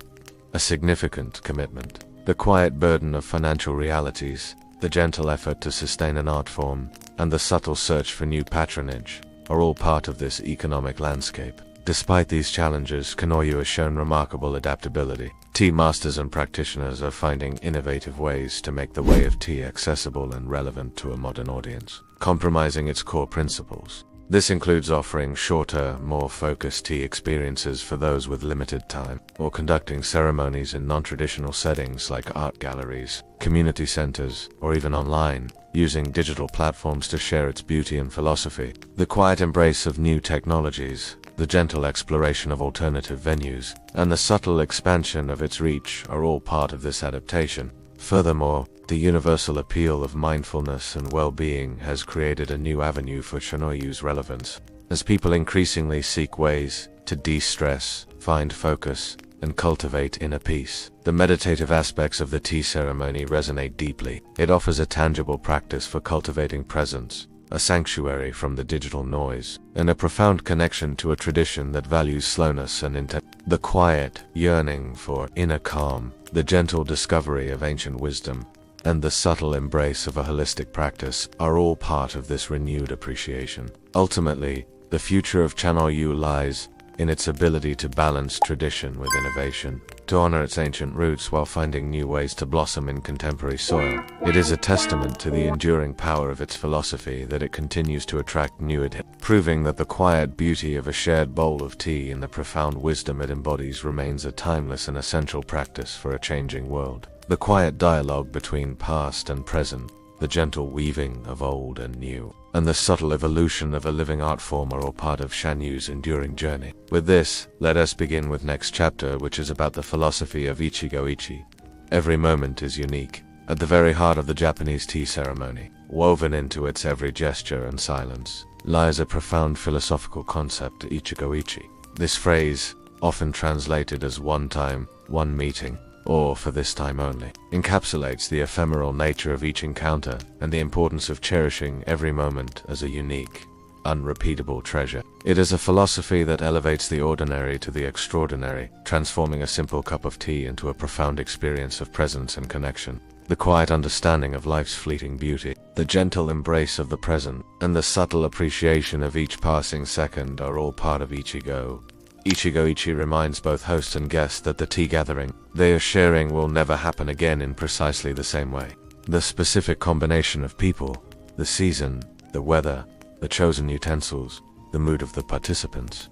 a significant commitment. The quiet burden of financial realities, the gentle effort to sustain an art form, and the subtle search for new patronage are all part of this economic landscape. Despite these challenges, Chanoyu has shown remarkable adaptability. Tea masters and practitioners are finding innovative ways to make the way of tea accessible and relevant to a modern audience, compromising its core principles. This includes offering shorter, more focused tea experiences for those with limited time, or conducting ceremonies in non-traditional settings like art galleries, community centers, or even online, using digital platforms to share its beauty and philosophy. The quiet embrace of new technologies, the gentle exploration of alternative venues, and the subtle expansion of its reach are all part of this adaptation. Furthermore, the universal appeal of mindfulness and well-being has created a new avenue for Chanoyu's relevance. As people increasingly seek ways to de-stress, find focus, and cultivate inner peace, the meditative aspects of the tea ceremony resonate deeply. It offers a tangible practice for cultivating presence, a sanctuary from the digital noise, and a profound connection to a tradition that values slowness and intent. The quiet yearning for inner calm, the gentle discovery of ancient wisdom, and the subtle embrace of a holistic practice are all part of this renewed appreciation. Ultimately, the future of Chanoyu lies in its ability to balance tradition with innovation, to honor its ancient roots while finding new ways to blossom in contemporary soil. It is a testament to the enduring power of its philosophy that it continues to attract new adherents, proving that the quiet beauty of a shared bowl of tea and the profound wisdom it embodies remains a timeless and essential practice for a changing world. The quiet dialogue between past and present, the gentle weaving of old and new, and the subtle evolution of a living art form are all part of Chanoyu's enduring journey. With this, let us begin with next chapter, which is about the philosophy of Ichigo-ichi. Every moment is unique. At the very heart of the Japanese tea ceremony, woven into its every gesture and silence, lies a profound philosophical concept, Ichigo-ichi. This phrase, often translated as one time, one meeting, or for this time only, encapsulates the ephemeral nature of each encounter and the importance of cherishing every moment as a unique, unrepeatable treasure. It is a philosophy that elevates the ordinary to the extraordinary, transforming a simple cup of tea into a profound experience of presence and connection. The quiet understanding of life's fleeting beauty, the gentle embrace of the present, and the subtle appreciation of each passing second are all part of Ichigo. Ichigo-ichi reminds both host and guest that the tea gathering they are sharing will never happen again in precisely the same way. The specific combination of people, the season, the weather, the chosen utensils, the mood of the participants,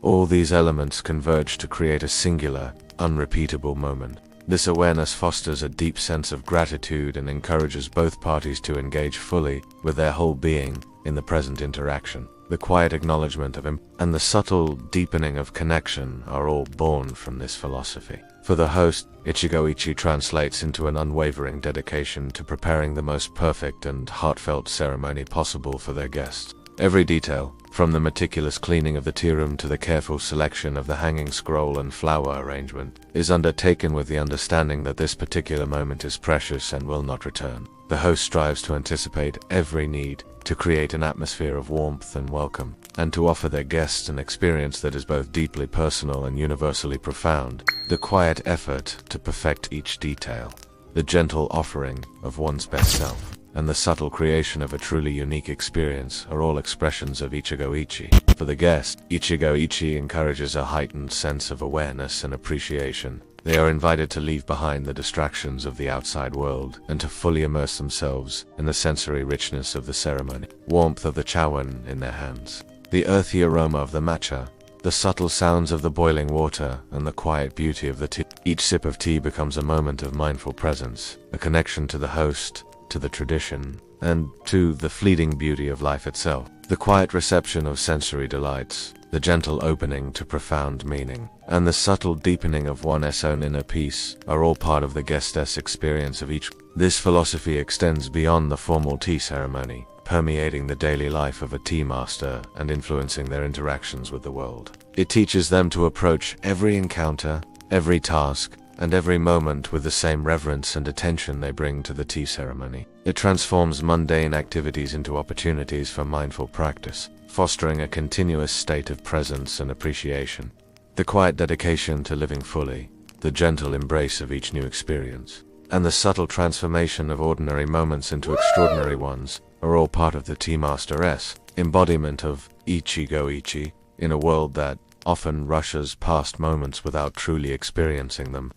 all these elements converge to create a singular, unrepeatable moment. This awareness fosters a deep sense of gratitude and encourages both parties to engage fully with their whole being in the present interaction. The quiet acknowledgement of him and the subtle deepening of connection are all born from this philosophy. For the host, Ichigo-ichi translates into an unwavering dedication to preparing the most perfect and heartfelt ceremony possible for their guests. Every detail, from the meticulous cleaning of the tearoom to the careful selection of the hanging scroll and flower arrangement, is undertaken with the understanding that this particular moment is precious and will not return. The host strives to anticipate every need, to create an atmosphere of warmth and welcome, and to offer their guests an experience that is both deeply personal and universally profound. The quiet effort to perfect each detail, the gentle offering of one's best self, and the subtle creation of a truly unique experience are all expressions of Ichigo-ichi. For the guest, Ichigo-ichi encourages a heightened sense of awareness and appreciation. They are invited to leave behind the distractions of the outside world and to fully immerse themselves in the sensory richness of the ceremony. Warmth of the chawan in their hands, the earthy aroma of the matcha, the subtle sounds of the boiling water, and the quiet beauty of the tea. Each sip of tea becomes a moment of mindful presence, a connection to the host, to the tradition, and to the fleeting beauty of life itself. The quiet reception of sensory delights, the gentle opening to profound meaning, and the subtle deepening of one's own inner peace are all part of the guest's experience of each. This philosophy extends beyond the formal tea ceremony, permeating the daily life of a tea master and influencing their interactions with the world. It teaches them to approach every encounter, every task, and every moment with the same reverence and attention they bring to the tea ceremony. It transforms mundane activities into opportunities for mindful practice, fostering a continuous state of presence and appreciation. The quiet dedication to living fully, the gentle embrace of each new experience, and the subtle transformation of ordinary moments into extraordinary ones are all part of the tea master's embodiment of Ichigo-ichi in a world that often rushes past moments without truly experiencing them.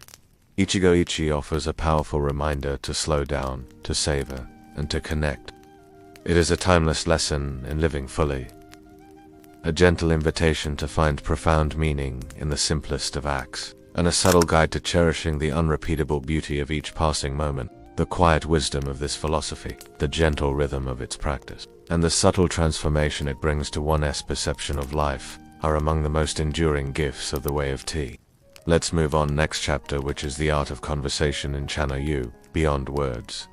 Ichigo-ichi offers a powerful reminder to slow down, to savor, and to connect. It is a timeless lesson in living fully, a gentle invitation to find profound meaning in the simplest of acts, and a subtle guide to cherishing the unrepeatable beauty of each passing moment. The quiet wisdom of this philosophy, the gentle rhythm of its practice, and the subtle transformation it brings to one's perception of life are among the most enduring gifts of the way of tea. Let's move on next chapter, which is the art of conversation in Chanoyu, beyond words.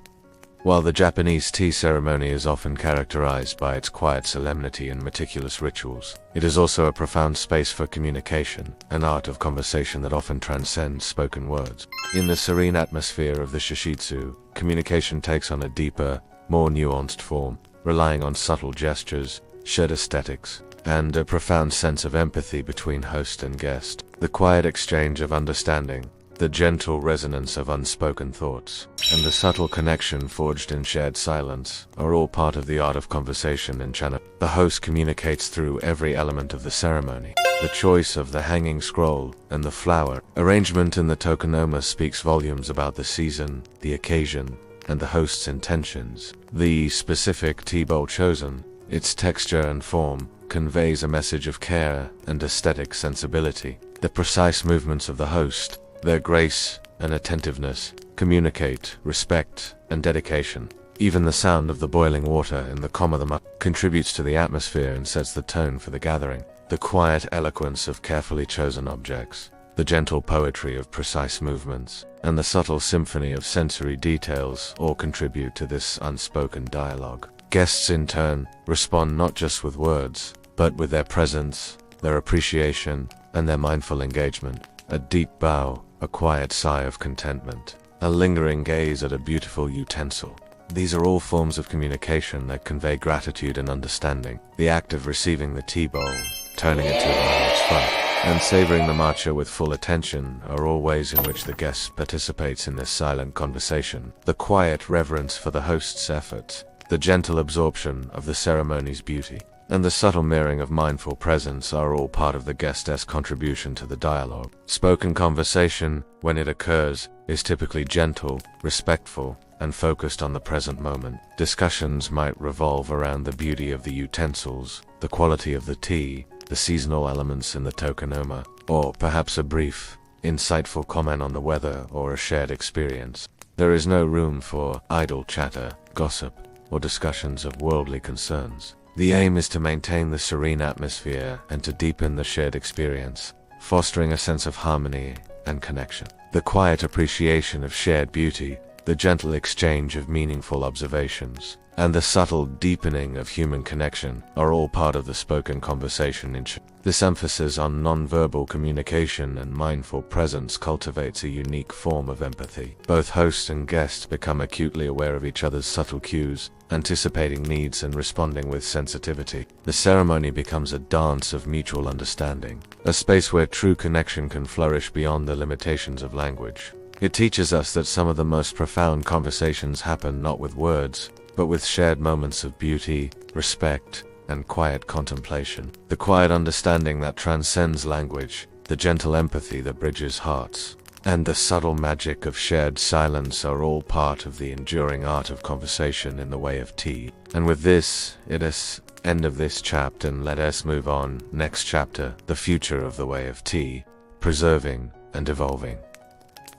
While the Japanese tea ceremony is often characterized by its quiet solemnity and meticulous rituals, it is also a profound space for communication, an art of conversation that often transcends spoken words. In the serene atmosphere of the shishitsu, communication takes on a deeper, more nuanced form, relying on subtle gestures, shared aesthetics, and a profound sense of empathy between host and guest. The quiet exchange of understanding, the gentle resonance of unspoken thoughts, and the subtle connection forged in shared silence are all part of the art of conversation in Chanoyu. The host communicates through every element of the ceremony. The choice of the hanging scroll and the flower arrangement in the tokonoma speaks volumes about the season, the occasion, and the host's intentions. The specific tea bowl chosen, its texture and form, conveys a message of care and aesthetic sensibility. The precise movements of the host, their grace and attentiveness, communicate respect and dedication. Even the sound of the boiling water in the komadama contributes to the atmosphere and sets the tone for the gathering. The quiet eloquence of carefully chosen objects, the gentle poetry of precise movements, and the subtle symphony of sensory details all contribute to this unspoken dialogue. Guests in turn respond not just with words, but with their presence, their appreciation, and their mindful engagement. A deep bow, a quiet sigh of contentment, a lingering gaze at a beautiful utensil. These are all forms of communication that convey gratitude and understanding. The act of receiving the tea bowl, turning it to the heart's front, and savoring the matcha with full attention are all ways in which the guest participates in this silent conversation. The quiet reverence for the host's efforts, the gentle absorption of the ceremony's beauty, and the subtle mirroring of mindful presence are all part of the guest's contribution to the dialogue. Spoken conversation, when it occurs, is typically gentle, respectful, and focused on the present moment. Discussions might revolve around the beauty of the utensils, the quality of the tea, the seasonal elements in the tokonoma, or perhaps a brief, insightful comment on the weather, or a shared experience. There is no room for idle chatter, gossip, or discussions of worldly concerns. The aim is to maintain the serene atmosphere and to deepen the shared experience, fostering a sense of harmony and connection. The quiet appreciation of shared beauty, the gentle exchange of meaningful observations, and the subtle deepening of human connection are all part of the spoken conversation. This emphasis on non-verbal communication and mindful presence cultivates a unique form of empathy. Both host and guest become acutely aware of each other's subtle cues, anticipating needs and responding with sensitivity. The ceremony becomes a dance of mutual understanding, a space where true connection can flourish beyond the limitations of language. It teaches us that some of the most profound conversations happen not with words, but with shared moments of beauty, respect, and quiet contemplation. The quiet understanding that transcends language, the gentle empathy that bridges hearts, and the subtle magic of shared silence are all part of the enduring art of conversation in the way of tea. And with this, it is end of this chapter, and let us move on. Next chapter, the future of the way of tea, preserving and evolving.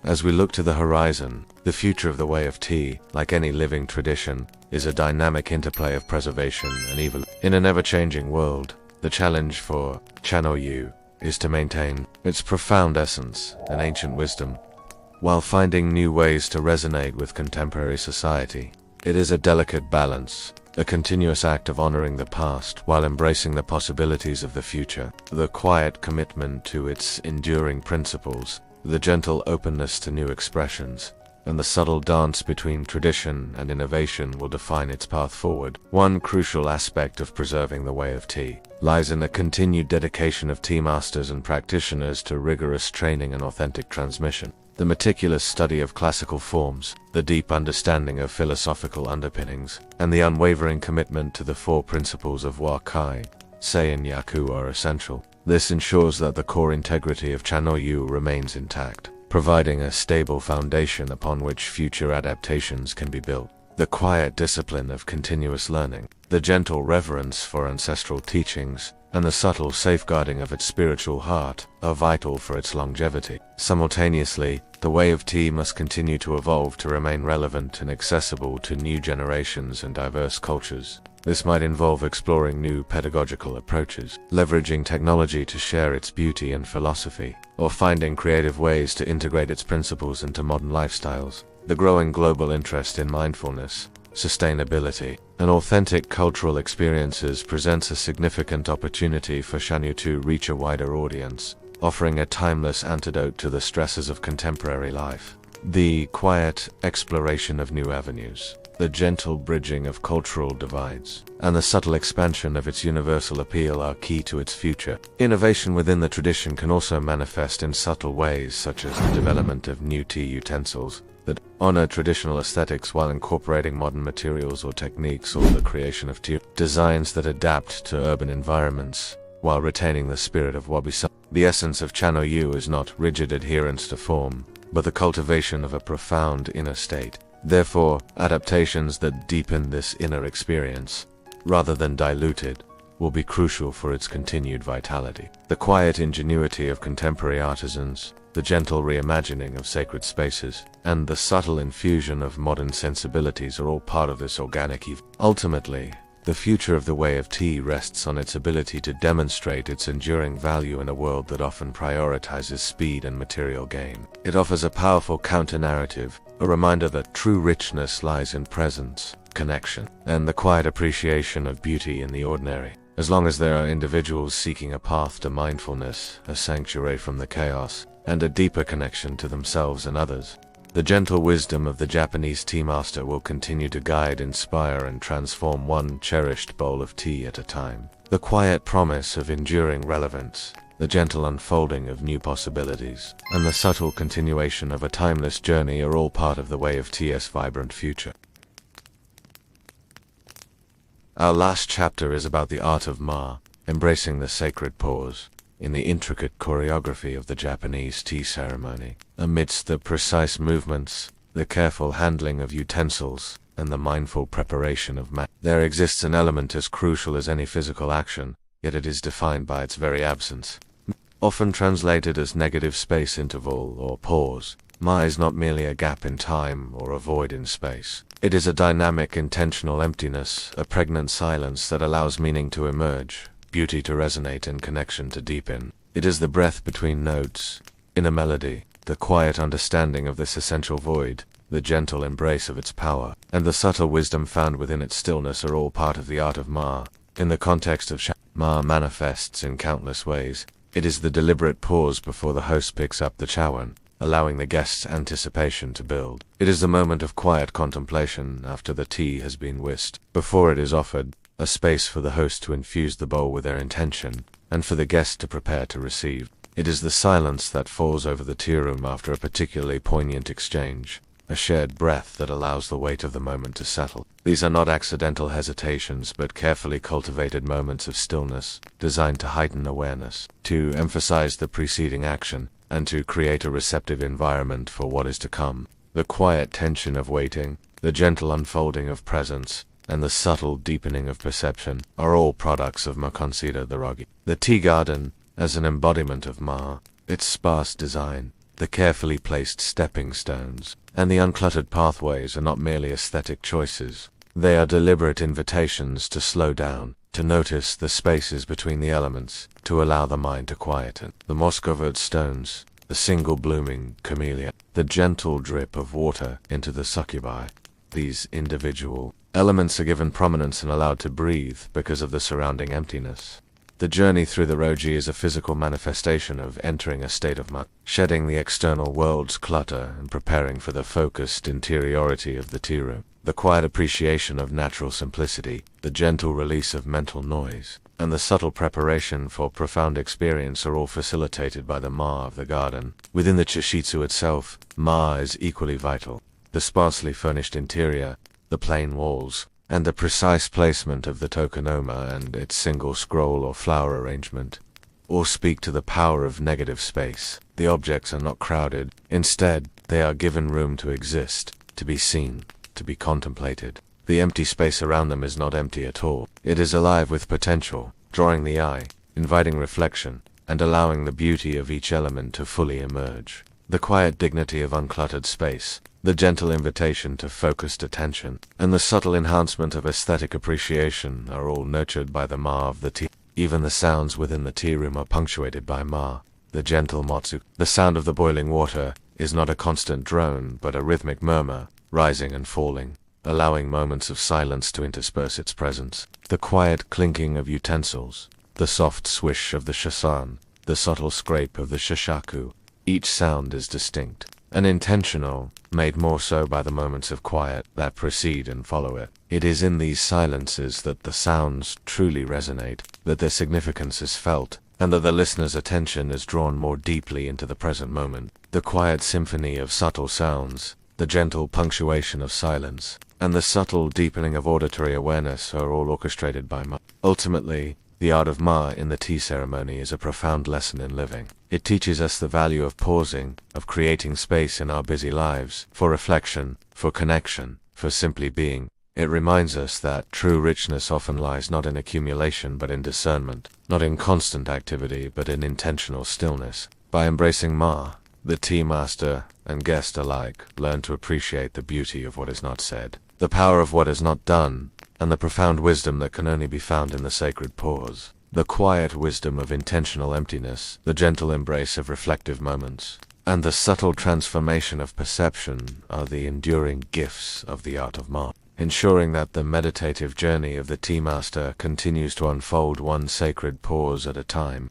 As we look to the horizon, the future of the way of tea, like any living tradition, is a dynamic interplay of preservation and evolution. In an ever-changing world, the challenge for Chanoyu is to maintain its profound essence and ancient wisdom, while finding new ways to resonate with contemporary society. It is a delicate balance, a continuous act of honoring the past while embracing the possibilities of the future. The quiet commitment to its enduring principles, the gentle openness to new expressions, and the subtle dance between tradition and innovation will define its path forward. One crucial aspect of preserving the way of tea lies in the continued dedication of tea masters and practitioners to rigorous training and authentic transmission. The meticulous study of classical forms, the deep understanding of philosophical underpinnings, and the unwavering commitment to the four principles of Wabi-Sabi and Yaku are essential. This ensures that the core integrity of Chanoyu remains intact, providing a stable foundation upon which future adaptations can be built. The quiet discipline of continuous learning, the gentle reverence for ancestral teachings, and the subtle safeguarding of its spiritual heart are vital for its longevity. Simultaneously, the way of tea must continue to evolve to remain relevant and accessible to new generations and diverse cultures. This might involve exploring new pedagogical approaches, leveraging technology to share its beauty and philosophy, or finding creative ways to integrate its principles into modern lifestyles. The growing global interest in mindfulness, sustainability, and authentic cultural experiences presents a significant opportunity for Chanoyu to reach a wider audience, offering a timeless antidote to the stresses of contemporary life. The quiet exploration of new avenues, the gentle bridging of cultural divides, and the subtle expansion of its universal appeal are key to its future. Innovation within the tradition can also manifest in subtle ways, such as the development of new tea utensils that honor traditional aesthetics while incorporating modern materials or techniques, or the creation of tea designs that adapt to urban environments while retaining the spirit of Wabi-Sabi. The essence of Chanoyu is not rigid adherence to form, but the cultivation of a profound inner state. Therefore, adaptations that deepen this inner experience, rather than dilute it, will be crucial for its continued vitality. The quiet ingenuity of contemporary artisans, the gentle reimagining of sacred spaces, and the subtle infusion of modern sensibilities are all part of this organic evolution. Ultimately, the future of the way of tea rests on its ability to demonstrate its enduring value in a world that often prioritizes speed and material gain. It offers a powerful counter-narrative, a reminder that true richness lies in presence, connection, and the quiet appreciation of beauty in the ordinary. As long as there are individuals seeking a path to mindfulness, a sanctuary from the chaos, and a deeper connection to themselves and others, the gentle wisdom of the Japanese tea master will continue to guide, inspire, and transform one cherished bowl of tea at a time. The quiet promise of enduring relevance, the gentle unfolding of new possibilities, and the subtle continuation of a timeless journey are all part of the way of tea's vibrant future. Our last chapter is about the art of embracing the sacred pause in the intricate choreography of the Japanese tea ceremony. Amidst the precise movements, the careful handling of utensils, and the mindful preparation of there exists an element as crucial as any physical action, yet it is defined by its very absence. Often translated as negative space interval or pause, ma is not merely a gap in time or a void in space. It is a dynamic, intentional emptiness, a pregnant silence that allows meaning to emerge, beauty to resonate, and connection to deepen. It is the breath between notes, in a melody, the quiet understanding of this essential void, the gentle embrace of its power, and the subtle wisdom found within its stillness are all part of the art of ma. In the context of ma manifests in countless ways. It is the deliberate pause before the host picks up the chawan, allowing the guest's anticipation to build. It is the moment of quiet contemplation after the tea has been whisked, before it is offered, a space for the host to infuse the bowl with their intention, and for the guest to prepare to receive. It is the silence that falls over the tearoom after a particularly poignant exchange, a shared breath that allows the weight of the moment to settle. These are not accidental hesitations, but carefully cultivated moments of stillness, designed to heighten awareness, to emphasize the preceding action, and to create a receptive environment for what is to come. The quiet tension of waiting, the gentle unfolding of presence, and the subtle deepening of perception are all products of ma. Consider the Ragi. The tea garden, as an embodiment of ma, its sparse design, the carefully placed stepping stones, and the uncluttered pathways are not merely aesthetic choices. They are deliberate invitations to slow down, to notice the spaces between the elements, to allow the mind to quieten. The moss-covered stones, the single blooming camellia, the gentle drip of water into the succubi. These individual elements are given prominence and allowed to breathe because of the surrounding emptiness. The journey through the Roji is a physical manifestation of entering a state of ma, shedding the external world's clutter and preparing for the focused interiority of the tearoom. The quiet appreciation of natural simplicity, the gentle release of mental noise, and the subtle preparation for profound experience are all facilitated by the ma of the garden. Within the chishitsu itself, ma is equally vital. The sparsely furnished interior, the plain walls, and the precise placement of the tokonoma and its single scroll or flower arrangement all speak to the power of negative space. The objects are not crowded. Instead, they are given room to exist, to be seen, to be contemplated. The empty space around them is not empty at all. It is alive with potential, drawing the eye, inviting reflection, and allowing the beauty of each element to fully emerge. The quiet dignity of uncluttered space, the gentle invitation to focused attention, and the subtle enhancement of aesthetic appreciation are all nurtured by the ma of the tea. Even the sounds within the tea room are punctuated by ma, the gentle motsu. The sound of the boiling water is not a constant drone, but a rhythmic murmur, rising and falling, allowing moments of silence to intersperse its presence. The quiet clinking of utensils, the soft swish of the shasan, the subtle scrape of the shishaku. Each sound is distinct and intentional, made more so by the moments of quiet that precede and follow it. It is in these silences that the sounds truly resonate, that their significance is felt, and that the listener's attention is drawn more deeply into the present moment. The quiet symphony of subtle sounds, the gentle punctuation of silence, and the subtle deepening of auditory awareness are all orchestrated by ma. Ultimately, the art of ma in the tea ceremony is a profound lesson in living. It teaches us the value of pausing, of creating space in our busy lives, for reflection, for connection, for simply being. It reminds us that true richness often lies not in accumulation but in discernment, not in constant activity but in intentional stillness. By embracing ma, the tea master and guest alike learn to appreciate the beauty of what is not said, the power of what is not done, and the profound wisdom that can only be found in the sacred pause. The quiet wisdom of intentional emptiness, the gentle embrace of reflective moments, and the subtle transformation of perception are the enduring gifts of the art of ma, ensuring that the meditative journey of the tea master continues to unfold one sacred pause at a time.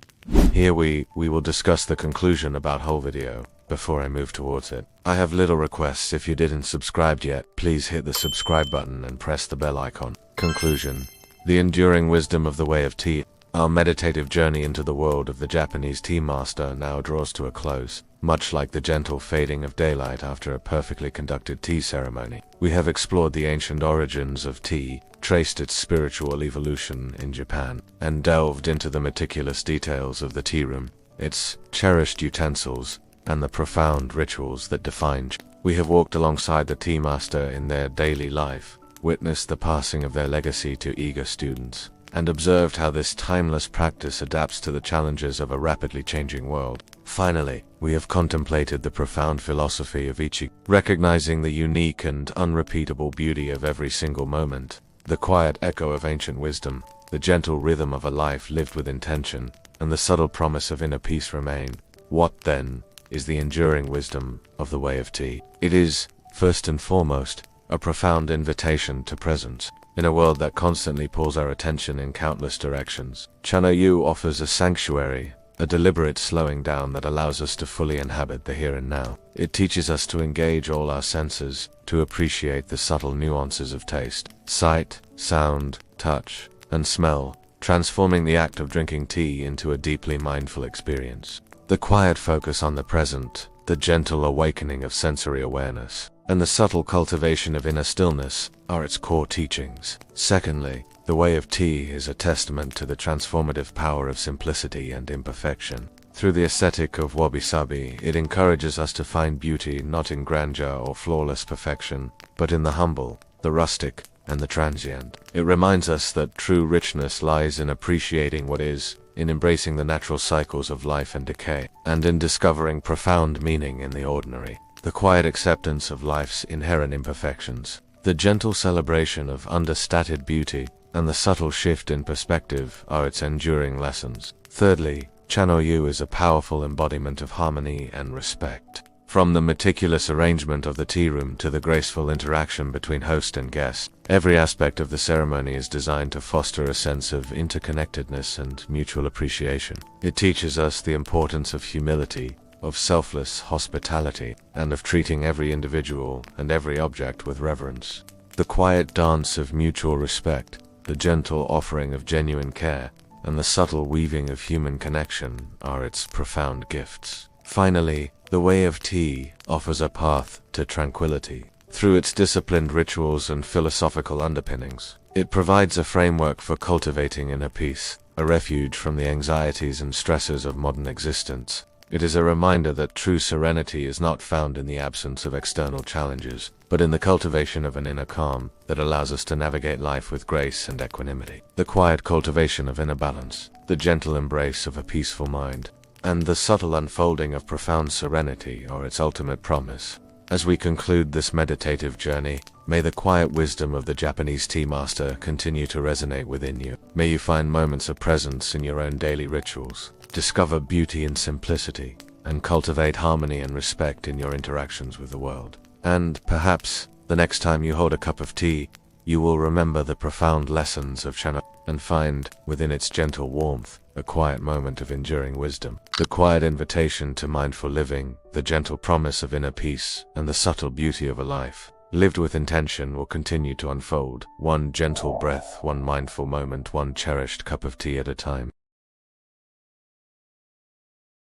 Here we will discuss the conclusion about whole video. Before I move towards it, I have little requests. If you didn't subscribe yet, please hit the subscribe button and press the bell icon. Conclusion. The enduring wisdom of the way of tea. Our meditative journey into the world of the Japanese tea master now draws to a close. Much like the gentle fading of daylight after a perfectly conducted tea ceremony, we have explored the ancient origins of tea, traced its spiritual evolution in Japan, and delved into the meticulous details of the tea room, its cherished utensils, and the profound rituals that define. We have walked alongside the tea master in their daily life, witnessed the passing of their legacy to eager students, and observed how this timeless practice adapts to the challenges of a rapidly changing world. Finally, we have contemplated the profound philosophy of Ichi, recognizing the unique and unrepeatable beauty of every single moment, the quiet echo of ancient wisdom, the gentle rhythm of a life lived with intention, and the subtle promise of inner peace remain. What, then, is the enduring wisdom of the way of tea? It is, first and foremost, a profound invitation to presence. In a world that constantly pulls our attention in countless directions, Chanoyu offers a sanctuary, a deliberate slowing down that allows us to fully inhabit the here and now. It teaches us to engage all our senses, to appreciate the subtle nuances of taste, sight, sound, touch, and smell, transforming the act of drinking tea into a deeply mindful experience. The quiet focus on the present, the gentle awakening of sensory awareness, and the subtle cultivation of inner stillness are its core teachings. Secondly, the way of tea is a testament to the transformative power of simplicity and imperfection. Through the aesthetic of Wabi-Sabi, it encourages us to find beauty not in grandeur or flawless perfection, but in the humble, the rustic, and the transient. It reminds us that true richness lies in appreciating what is, in embracing the natural cycles of life and decay, and in discovering profound meaning in the ordinary. The quiet acceptance of life's inherent imperfections, the gentle celebration of understated beauty, and the subtle shift in perspective are its enduring lessons. Thirdly, Chanoyu is a powerful embodiment of harmony and respect. From the meticulous arrangement of the tea room to the graceful interaction between host and guest, every aspect of the ceremony is designed to foster a sense of interconnectedness and mutual appreciation. It teaches us the importance of humility, of selfless hospitality, and of treating every individual and every object with reverence. The quiet dance of mutual respect, the gentle offering of genuine care, and the subtle weaving of human connection are its profound gifts. Finally, the way of tea offers a path to tranquility. Through its disciplined rituals and philosophical underpinnings, it provides a framework for cultivating inner peace, a refuge from the anxieties and stresses of modern existence. It is a reminder that true serenity is not found in the absence of external challenges, but in the cultivation of an inner calm that allows us to navigate life with grace and equanimity. The quiet cultivation of inner balance, the gentle embrace of a peaceful mind, and the subtle unfolding of profound serenity are its ultimate promise. As we conclude this meditative journey, may the quiet wisdom of the Japanese tea master continue to resonate within you. May you find moments of presence in your own daily rituals, discover beauty in simplicity, and cultivate harmony and respect in your interactions with the world. And perhaps, the next time you hold a cup of tea, you will remember the profound lessons of Chanoyu and find, within its gentle warmth, a quiet moment of enduring wisdom. The quiet invitation to mindful living, the gentle promise of inner peace, and the subtle beauty of a life lived with intention will continue to unfold, one gentle breath, one mindful moment, one cherished cup of tea at a time.